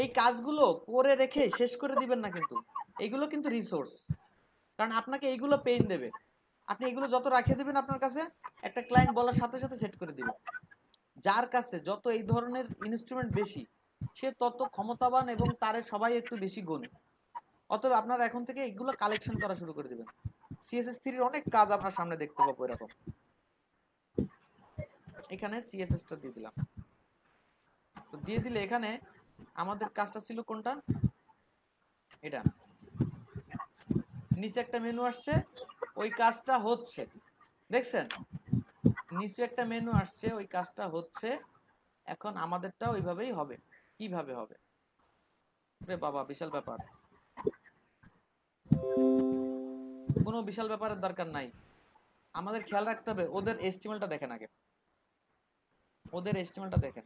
এই কাজগুলো করে রেখে শেষ করে দিবেন না, কিন্তু এইগুলো কিন্তু রিসোর্স, কারণ আপনাকে এইগুলো পেইন দেবে। আপনি এগুলো যত রাখিয়ে দিবেন আপনার কাছে, একটা ক্লায়েন্ট বলার সাথে সাথে সেট করে দিবে। যার কাছে যত এই ধরনের ইনস্ট্রুমেন্ট বেশি, সে তত ক্ষমতাবান এবং তারে সবাই একটু বেশি গুণে। অতএব আপনারা এখন থেকে এগুলো কালেকশন করা শুরু করে দিবেন। CSS3 এর অনেক কাজ আপনার সামনে দেখতে পাবো এরকম। এখানে CSS টা দিয়ে দিলাম। তো দিয়ে দিলে এখানে আমাদের কাজটা ছিল কোনটা, এটা। নিচে একটা মেনু আসছে, ওই কাজটা হচ্ছে, দেখছেন? নিচে একটা মেনু আসছে, ওই কাজটা হচ্ছে। এখন আমাদেরটা ওইভাবেই হবে। কিভাবে হবে? রে বাবা, বিশাল ব্যাপার। কোনো বিশাল ব্যাপারের দরকার নাই, আমাদের খেয়াল রাখতে হবে ওদের এস্টিমেলটা দেখেন আগে। ওদের এস্টিমেলটা দেখেন।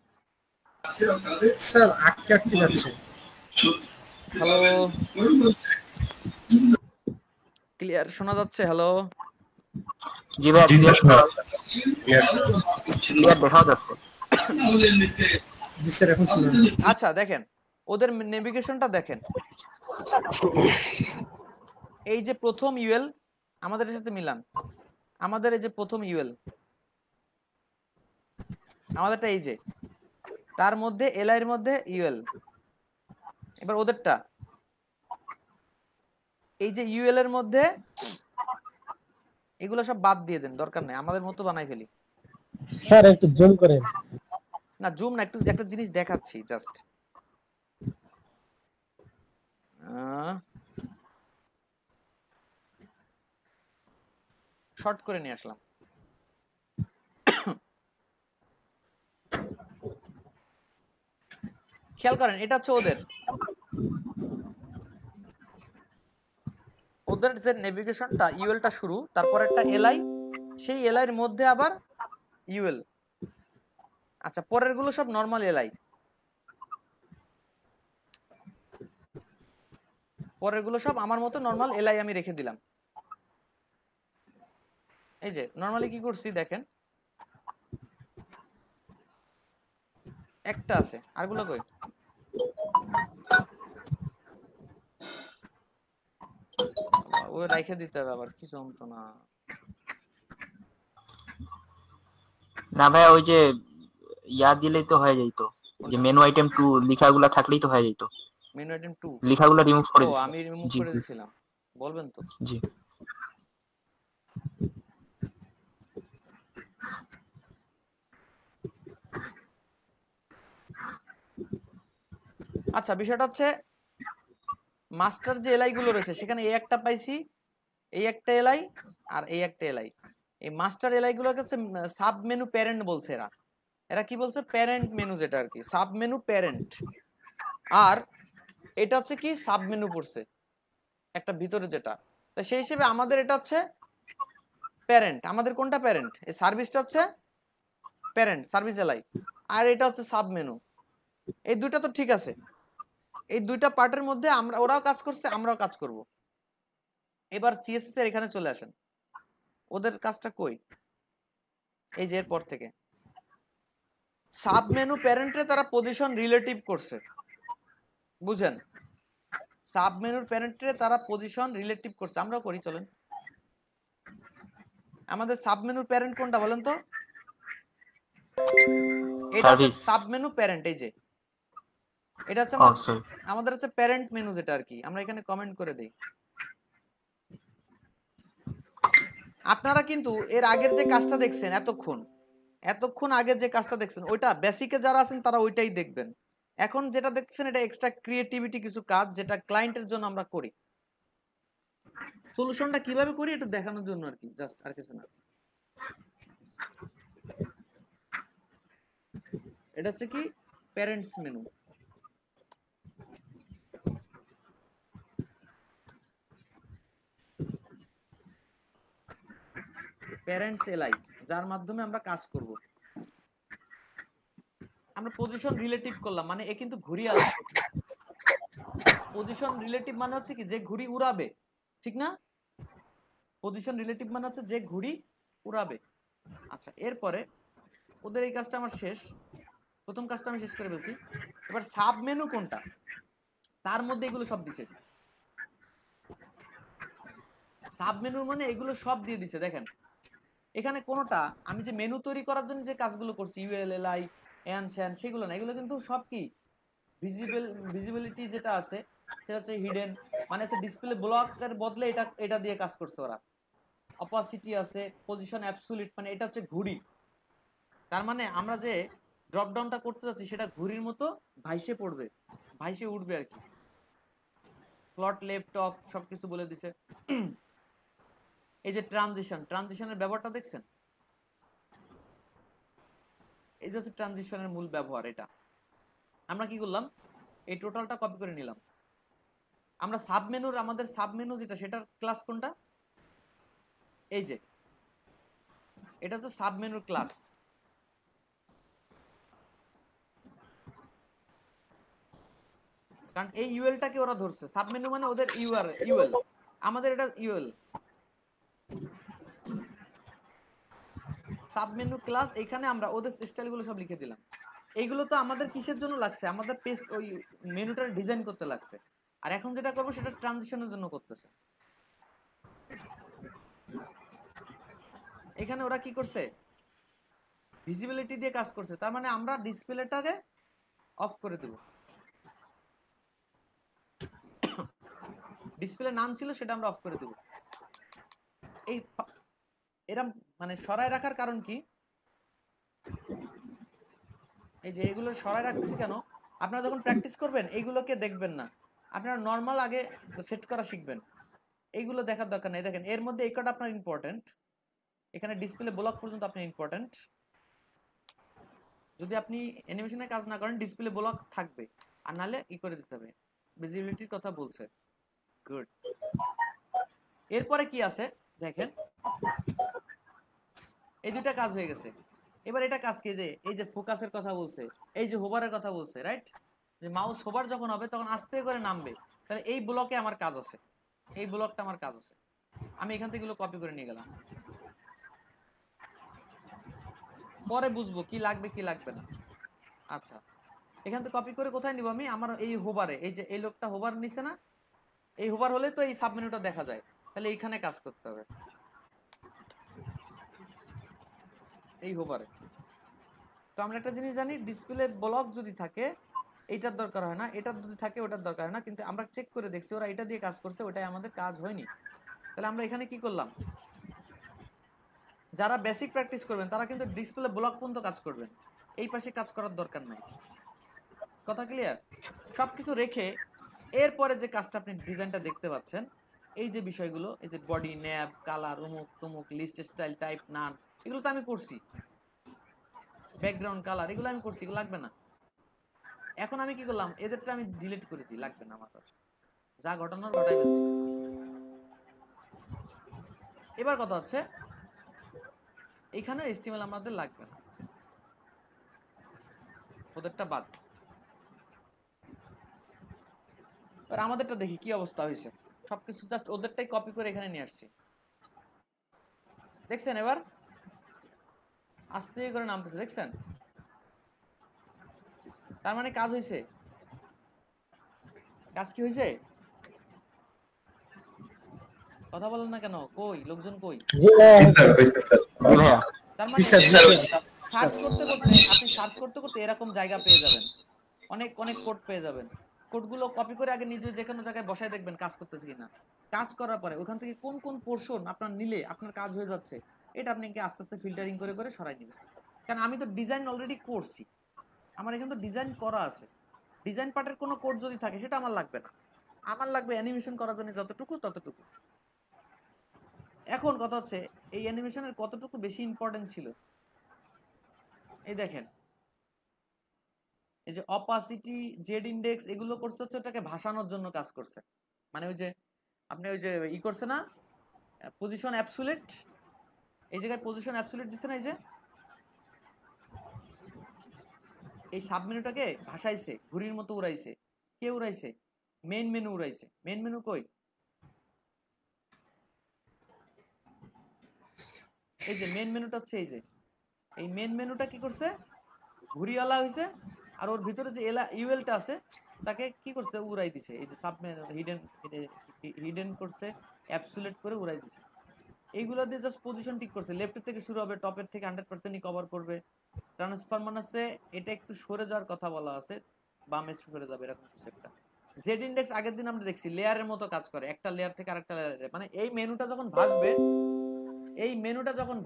স্যার আটকে আটকে যাচ্ছে। হ্যালো, ক্লিয়ার শোনা যাচ্ছে? হ্যালো, জি ভাই, জি স্যার, শোনা যাচ্ছে। ক্লিয়ার দেখা যাচ্ছে। জি স্যার, এখন শোনা যাচ্ছে। আচ্ছা দেখেন ওদের নেভিগেশনটা দেখেন। এই যে প্রথম ইউএল আমাদের সাথে মিলান, আমাদের এই যে প্রথম ইউএল আমাদেরটা, এই যে তার মধ্যে এলআই এর মধ্যে ইউএল। এবার ওদেরটা এই যে ইউএল এর মধ্যে, এগুলো সব বাদ দিয়ে দেন, দরকার নাই, আমাদের মতো বানাই ফেলি। স্যার একটু জুম করেন। না জুম না, একটু একটা জিনিস দেখাচ্ছি জাস্ট। শর্ট করে নিয়ে আসলাম। খেয়াল করেন, এটা হচ্ছে ওদের যে নেভিগেশনটা, ইউএলটা শুরু, তারপর একটা এলআই, সেই এলআই এর মধ্যে আবার ইউএল। আচ্ছা, পরের গুলো সব নরমাল এলআই, পরের গুলো সব আমার মতো নরমাল এলআই আমি রেখে দিলাম। এই যে নরমালি কি করছি দেখেন, একটা আছে, আরগুলো কই? ও রাইখে দিতে হবে আবার, কিছু তো না। না ভাই, ওই যে ইয়া দিলেই তো হয়ে যাইতো, যে মেনু আইটেম 2 লেখাগুলা থাকলেই তো হয়ে যাইতো। মেনু আইটেম 2 লেখাগুলো রিমুভ করে ও দিছি। আমি রিমুভ জি করে দিয়েছিলাম, বলবেন তো? জি। আচ্ছা, বিষয়টা হচ্ছে মাস্টার যে এলআই গুলো রয়েছে, সেখানে এই একটা পাইছি, এই একটা এলআই আর এই একটা এলআই। এই মাস্টার এলআই গুলোকে হচ্ছে সাব মেনু প্যারেন্ট বলছে। এরা এরা কি বলছে? প্যারেন্ট মেনু, যেটা আর কি সাব মেনু প্যারেন্ট। আর এটা হচ্ছে কি সাব মেনু পড়ছে একটা ভিতরে যেটা, তো সেই হিসেবে আমাদের এটা হচ্ছে প্যারেন্ট। আমাদের কোনটা প্যারেন্ট? এই সার্ভিসটা হচ্ছে প্যারেন্ট, সার্ভিস এলআই। আর এটা হচ্ছে সাব মেনু। এই দুইটা তো ঠিক আছে, এই দুইটা পার্টের মধ্যে আমরা, ওরাও কাজ করছে, আমরাও কাজ করব। এবার সিএসএস এর এখানে চলে আসেন, ওদের কাজটা কই? এই যে এরপর থেকে সাব মেনু প্যারেন্টে তারা পজিশন রিলেটিভ করছে, বুঝেন? সাব মেনুর প্যারেন্টে তারা পজিশন রিলেটিভ করছে, আমরাও করি, চলেন। আমাদের সাব মেনুর প্যারেন্ট কোনটা বলেন তো? এটা হচ্ছে সাব মেনু প্যারেন্ট। এই যে এটা হচ্ছে আমাদের হচ্ছে প্যারেন্ট মেনু, যেটা আর কি আমরা এখানে কমেন্ট করে দেই। আপনারা কিন্তু এর আগের যে কাজটা দেখছেন, এতক্ষণ আগের যে কাজটা দেখছেন, ওইটা বেসিকে যারা আছেন তারা ওইটাই দেখবেন। এখন যেটা দেখছেন এটা এক্সট্রা ক্রিয়েটিভিটি কিছু কাজ, যেটা ক্লায়েন্টের জন্য আমরা করি। সলিউশনটা কিভাবে করি এটা দেখানোর জন্য আর কি, জাস্ট, আর কিছু না। এটা হচ্ছে কি প্যারেন্টস মেনু। প্যারেন্টস এলআই, যার মাধ্যমে আমরা কাজ করব। আমরা পজিশন রিলেটিভ করলাম, মানে এ কিন্তু ঘুরি আছে। পজিশন রিলেটিভ মানে হচ্ছে কি যে ঘুড়ি উড়াবে, ঠিক না? পজিশন রিলেটিভ মানে হচ্ছে যে ঘুড়ি উড়াবে। আচ্ছা, এরপরে ওদের এই কাজটা আমার শেষ, প্রথম কাজটা আমি শেষ করে ফেলছি। এবার সাব মেনু কোনটা, তার মধ্যে এগুলো সব দিছে। সাব মেনু মানে এগুলো সব দিয়ে দিছে। দেখেন এখানে কোনোটা আমি যে মেনু তৈরি করার জন্য যে কাজগুলো করছি ইউএলএলআই এন শ্যান সেগুলো না, এগুলো কিন্তু সব কি ভিজিবিলিটি যেটা আছে সেটা হচ্ছে হিডেন, মানে হচ্ছে ডিসপ্লে ব্লকের বদলে এটা দিয়ে কাজ করছে ওরা। অপাসিটি আছে, পজিশন অ্যাবসলিউট মানে এটা হচ্ছে ঘুড়ি, তার মানে আমরা যে ড্রপ ডাউনটা করতে যাচ্ছি সেটা ঘুড়ির মতো ভাইসে পড়বে, ভাইসে উঠবে আর কি। প্লট লেফট অফ সবকিছু বলে দিছে। এই যে ট্রানজিশনের ব্যবহারটা দেখছেন, এই যে হচ্ছে ট্রানজিশনের মূল ব্যবহার। এটা আমরা কি করলাম, এই টোটালটা কপি করে নিলাম। আমরা সাবমেনুর, আমাদের সাবমেনু যেটা সেটার ক্লাস কোনটা, এই যে এটা হচ্ছে সাবমেনুর ক্লাস। কারণ এই ইউএলটাকে ওরা ধরছে, সাবমেনু মানে ওদের ইউএল, আমাদের এটা ইউএল। সাবমেনু ক্লাস, এখানে আমরা ওদের স্টাইলগুলো সব লিখে দিলাম। এইগুলো তো আমাদের কিসের জন্য লাগছে, আমাদের পেজ ওই মেনুটার ডিজাইন করতে লাগছে। আর এখন যেটা করবো সেটা ট্রানজিশনের জন্য করতেছে। এখানে ওরা কি করছে, ভিজিবিলিটি দিয়ে কাজ করছে, তার মানে আমরা ডিসপ্লেটাকে অফ করে দেব। ডিসপ্লে নাম ছিল সেটা আমরা অফ করে দেব। এই এরম মানে সরায় রাখার কারণ কি, এই যে এগুলো সরায় রাখতেছি কেন, আপনারা যখন প্র্যাকটিস করবেন এইগুলোকে দেখবেন না, আপনারা নর্মাল আগে সেট করা শিখবেন, এইগুলো দেখার দরকার নেই। দেখেন এর মধ্যে এই কটা আপনার ইম্পর্টেন্ট, এখানে ডিসপ্লে ব্লক পর্যন্ত আপনি ইম্পর্টেন্ট। যদি আপনি অ্যানিমেশনে কাজ না করেন ডিসপ্লে ব্লক থাকবে, আর নাহলে ই করে দিতে হবে। ভিজিবিলিটির কথা বলছে, গুড। এরপরে কি আছে দেখেন, এই দুটা কাজ হয়ে গেছে। এবার এটা কাজ কি, যে এই যে ফোকাসের কথা বলছে, এই যে হোভারের কথা বলছে, রাইট? যে মাউস হোভার যখন হবে তখন আস্তে করে নামবে, তাহলে এই ব্লকে আমার কাজ আছে, এই ব্লকটা আমার কাজ আছে। আমি এখান থেকে এগুলো কপি করে নিয়ে গেলাম, পরে বুঝবো কি লাগবে কি লাগবে না। আচ্ছা, এখান থেকে কপি করে কোথায় নিব আমি, আমার এই হোভারে, এই যে এই লোকটা হোভার নিছে না, এই হোভার হলে তো এই সাবমেনুটা দেখা যায়, তাহলে এইখানে কাজ করতে হবে, এই হোভারে। তো আমরা একটা জিনিস জানি, ডিসপ্লে ব্লক যদি থাকে এইটার দরকার হয় না, এটার যদি থাকে ওটার দরকার হয় না, কিন্তু আমরা চেক করে দেখছি ওরা এটা দিয়ে কাজ করছে, ওটাই আমাদের কাজ হয়নি। তাহলে আমরা এখানে কি করলাম, যারা বেসিক প্র্যাকটিস করবেন তারা কিন্তু ডিসপ্লে ব্লক পর্যন্ত কাজ করবেন, এই পাশে কাজ করার দরকার নাই। কথা ক্লিয়ার? সবকিছু রেখে এরপরে যে কাজটা আপনি ডিজাইনটা দেখতে পাচ্ছেন, এই যে বিষয়গুলো, এই যে বডি, ন্যাব, কালার, অমুক তমুক, লিস্ট স্টাইল, টাইপ, নান, এগুলো তো আমি করছি। ব্যাকগ্রাউন্ড কালার এগুলো আমি করছি, এগুলো লাগবে না। এখন আমি কি করলাম, এদেরটা আমি ডিলিট করে দিই, লাগবে না আমার, যা ঘটানোর ঘটাই ফেলছি। এবার কথা হচ্ছে এখানে HTML আমাদের লাগবে না, ওদেরটা বাদ। এবার আমাদেরটা দেখি কি অবস্থা হয়েছে, সবকিছু জাস্ট ওদেরটাই কপি করে এখানে নিয়ে আসছি, দেখছেন? এবার আস্তে করে নামতেছে, দেখছেন? তার মানে কাজ হয়েছে। কাজ কি হয়েছে? কথা বলেন না কেন, কই লোকজন কই? তার মানে সার্চ করতে করতে, আপনি সার্চ করতে করতে এরকম জায়গা পেয়ে যাবেন, অনেক অনেক কোড পেয়ে যাবেন। কোডগুলো কপি করে আগে নিজে যে কোনো জায়গায় বসায় দেখবেন কাজ করতেছে কিনা। কাজ করার পরে ওখান থেকে কোন কোন পোর্শন আপনার নিলে আপনার কাজ হয়ে যাচ্ছে, এটা আপনি আস্তে আস্তে ফিল্টারিং করে করে সরাই নেবেন। কারণ আমি তো ডিজাইন অলরেডি করছি, আমার এখানে তো ডিজাইন করা আছে। ডিজাইন পার্টের কোনো কোড যদি থাকে সেটা আমার লাগবে না, আমার লাগবে অ্যানিমেশন করার জন্য যতটুকু ততটুকু। এখন কথা হচ্ছে এই অ্যানিমেশনের কতটুকু বেশি ইম্পর্টেন্ট ছিল, এই দেখেন এই যে অপাসিটি, জেড ইন্ডেক্স, এগুলো করছে হচ্ছে ওটাকে ভাসানোর জন্য কাজ করছে। মানে ওই যে আপনি ওই যে ই করছে না, পজিশন অ্যাবসলিউট, এই জায়গায় পজিশন অ্যাবসলিউট দিচ্ছে না, এই যে এই সাব মেনুটাকে ভাসাইছে, ঘুড়ির মতো উড়াইছে। কে উড়াইছে? মেইন মেনু উড়াইছে। মেইন মেনু কই? এই যে মেইন মেনুটা হচ্ছে এই যে, এই মেইন মেনুটা কি করছে? ঘুড়িওয়ালা হইছে, আর ওর ভিতরে যে ইউএলটা আছে তাকে কি করছে? উড়াই দিছে। এই যে সাব মেনু হিডেন করছে, অ্যাবসোলিউট করে উড়াই দিছে। এইগুলো দিয়ে জাস্ট পজিশন ঠিক করছে। লেফটের থেকে শুরু হবে, টপের থেকে 100%ই কভার করবে। ট্রান্সফার মানে আছে এটা একটু সরে যাওয়ার কথা বলা আছে, বামে সরে যাবে এরকম কিছু একটা। জেড ইন্ডেক্স আগের দিন আমরা দেখছি লেয়ারের মতো কাজ করে, একটা লেয়ার থেকে আরেকটা লেয়ারে। মানে এই মেনুটা যখন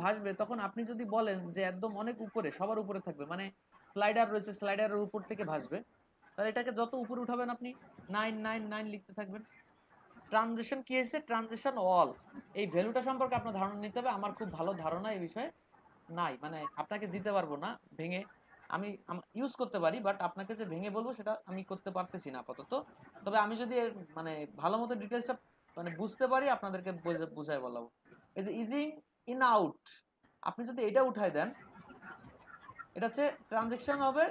ভাসবে তখন আপনি যদি বলেন যে একদম অনেক উপরে, সবার উপরে থাকবে, মানে স্লাইডার রয়েছে, স্লাইডারের উপর থেকে ভাসবে, তাহলে এটাকে যত উপরে উঠাবেন আপনি 999 লিখতে থাকবেন। ট্রানজিশন কি হয়েছে? Transition all. এই ভ্যালুটা সম্পর্কে আপনার ধারণা নিতে হবে। আমার খুব ভালো ধারণা এই বিষয়ে নাই, মানে আপনাকে দিতে পারবো না ভেঙে। আমি ইউজ করতে পারি, বাট আপনাকে যে ভেঙে বলবো সেটা আমি করতে পারতেছি না আপাতত। তবে আমি যদি মানে ভালো মতো ডিটেলসটা মানে বুঝতে পারি আপনাদেরকে বুঝাই বলাবো। এই যে ইজিং ইন আউট, আপনি যদি এটা উঠাই দেন, এটা হচ্ছে ট্রানজ্যাকশন হবে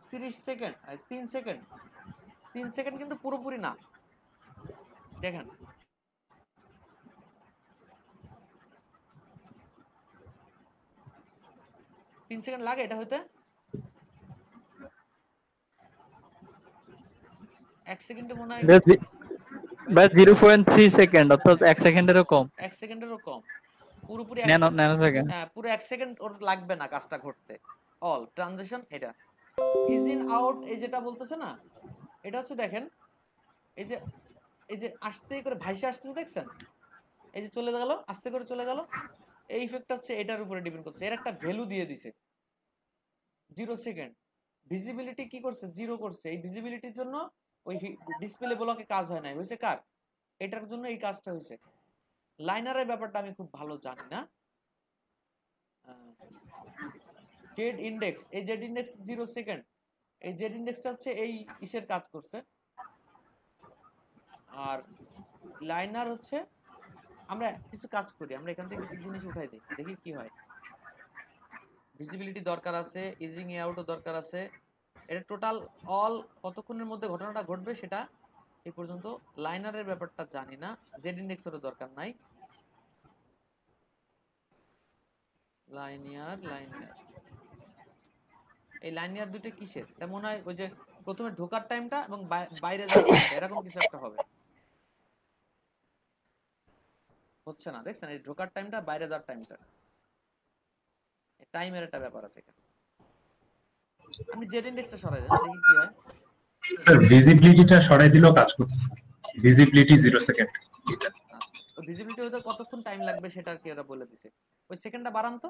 30 সেকেন্ড, 3 সেকেন্ড। 3 সেকেন্ড কিন্তু পুরোপুরি না, দেখেন। তিন সেকেন্ড লাগে এটা হইতে? 1 সেকেন্ডে মনে হয় বাস 0.3 সেকেন্ড, অর্থাৎ 1 সেকেন্ডেরও কম। 1 সেকেন্ডেরও কম, পুরোপুরি ন্যানো সেকেন্ড। হ্যাঁ, পুরো 1 সেকেন্ড ওর লাগবে না কাজটা ঘটতে। অল ট্রানজিশন এটা ইজ ইন আউট, এই যেটা বলতেছে না, এটা হচ্ছে দেখেন এই যে আস্তে করে ভাইসে আসতেছে, দেখছেন? এই যে চলে গেল, আস্তে করে চলে গেল। এই ইফেক্টটা হচ্ছে এটার উপরে ডিপেন্ড করছে। এর একটা ভ্যালু দিয়ে দিছে 0 সেকেন্ড। ভিজিবিলিটি কি করছে? 0 করছে। এই ভিজিবিলিটির জন্য ওই ডিসপ্লে ব্লকে কাজ হয় না, হয়েছে কার? এটার জন্য এই কাজটা হয়েছে। লাইনারের ব্যাপারটা আমি খুব ভালো জানি না। জেড ইন্ডেক্স, এই জেড ইন্ডেক্স 0 সেকেন্ড। এই জেড ইন্ডেক্সটা হচ্ছে এই ইসের কাজ করছে। আর লাইনার হচ্ছে আমরা কিছু কাজ করি, আমরা এখান থেকে কিছু জিনিস উঠাই দিই, দেখি কি হয়। ভিজিবিলিটি দরকার আছে, ইজিং আউটও দরকার আছে। এটা টোটাল অল কতক্ষণের মধ্যে ঘটনাটা ঘটবে সেটা এই পর্যন্ত। লাইনারের ব্যাপারটা জানি না, জেড ইন্ডেক্সেরও দরকার নাই। লাইনিয়ার এই লাইনিয়ার দুটো কিসের? এটা মনে হয় ওই যে প্রথমে ঢোকার টাইমটা এবং বাইরে যাওয়ার টাইমটা এরকম কিছু একটা হবে। হচ্ছে না, দেখছেন? এই ঢোকার টাইমটা, বাইরে যাওয়ার টাইমটা, টাইমের একটা ব্যাপার আছে এখানে। আমি জেড ইন্ডেক্সটা সরাই দেন, দেখি কি হয়। স্যার ভিজিবিলিটিটা সরাই দিলেও কাজ করতেছে। Visibility 0 second. এটা ভিজিবিলিটি হতে কতক্ষণ টাইম লাগবে সেটা আর কি ওরা বলে দিছে। ওই সেকেন্ডটা বাড়ান তো।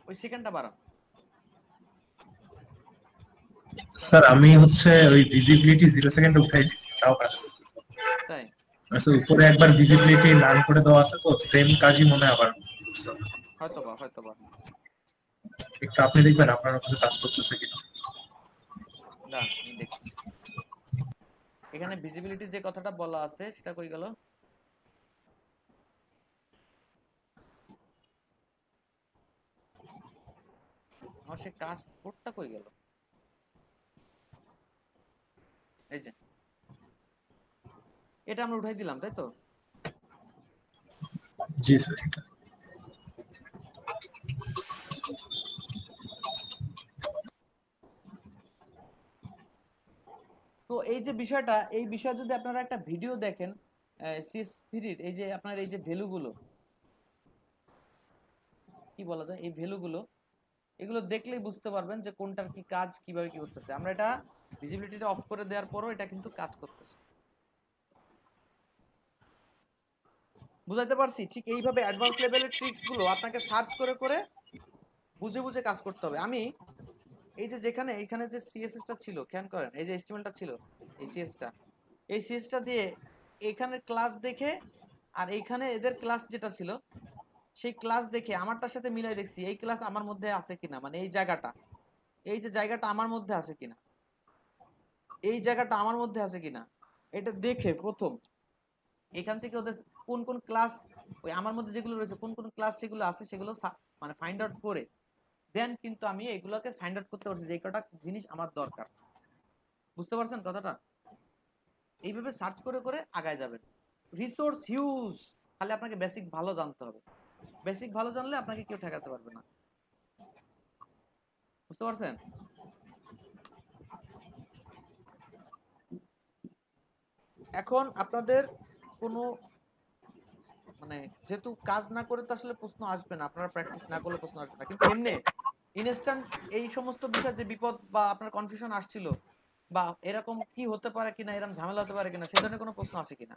ওই সেকেন্ডটা বাড়ান। স্যার আমি হচ্ছে ওই ভিজিবিলিটি 0 সেকেন্ড উঠাই দিছি, তাও কাজ করতেছে। তাই? আচ্ছা, উপরে একবার ভিজিবিলিটি নান করে দেওয়া আছে, তো সেম কাজই মনে হয় আবার হয়তোবা। একটু আপনি দেখবেন আপনার কাছে কাজ করতেছে কিনা। না, আমি দেখছি। এখানে ভিজিবিলিটি যে কথাটা বলা আছে সেটা কই গেল? আমার সে কাজ কোডটা কই গেল? এই যে এটা আমরা উঠাই দিলাম, তাই তো? জি স্যার। তো এই যে বিষয়টা, এই বিষয়ে যদি আপনারা একটা ভিডিও দেখেন CS3 এর, এই যে আপনার এই যে ভ্যালুগুলো কি বলা যায়, এই ভ্যালুগুলো, এগুলো দেখলেই বুঝতে পারবেন যে কোনটার কি কাজ, কিভাবে কি করতেছে। আমরা এটা ভিজিবিলিটিটা অফ করে দেওয়ার পরও এটা কিন্তু কাজ করতেছে। বুঝাইতে পারছি? ঠিক এইভাবে অ্যাডভান্স লেভেলের ট্রিক্স গুলো আপনাকে সার্চ করে করে বুঝে বুঝে কাজ করতে হবে। আমি এই যে এইখানে যে সিএসএসটা ছিল, খেয়াল করেন, এই যে এসটিএমএলটা ছিল, এই সিএসটা দিয়ে এইখানের ক্লাস দেখে আর এইখানে এদের ক্লাস যেটা ছিল সেই ক্লাস দেখে আমারটার সাথে মিলাই দেখছি এই ক্লাস আমার মধ্যে আছে কিনা, মানে এই যে জায়গাটা আমার মধ্যে আছে কিনা। এই জায়গাটা আমার মধ্যে আছে কিনা এটা দেখে প্রথম এখান থেকে ওদের কোন কোন ক্লাস ওই আমার মধ্যে যেগুলো রয়েছে কোন কোন ক্লাস সেগুলো আছে সেগুলো মানে ফাইন্ড আউট করে দেন কিন্তু আমি এগুলোকে ফাইন্ড আউট করতে পারছি যে কটা জিনিস আমার দরকার। বুঝতে পারছেন কথাটা? এইভাবে সার্চ করে করে আগায় যাবেন। রিসোর্স হিউজ, তাহলে আপনাকে বেসিক ভালো জানতে হবে। বেসিক ভালো জানলে আপনাকে কেউ ঠেকাতে পারবে না। বুঝতে পারছেন? এখন আপনাদের কোনো মানে যেহেতু কাজ না করে তো আসলে প্রশ্ন আসবে না, আপনারা প্র্যাকটিস না করলে প্রশ্ন আসবে না, কিন্তু এমনি ইনস্ট্যান্ট এই সমস্ত বিষয় যে বিপদ বা আপনার কনফিউশন আসছিল বা এরকম কি হতে পারে কিনা, এরকম ঝামেলা হতে পারে কিনা, সে ধরনের কোনো প্রশ্ন আসে কিনা?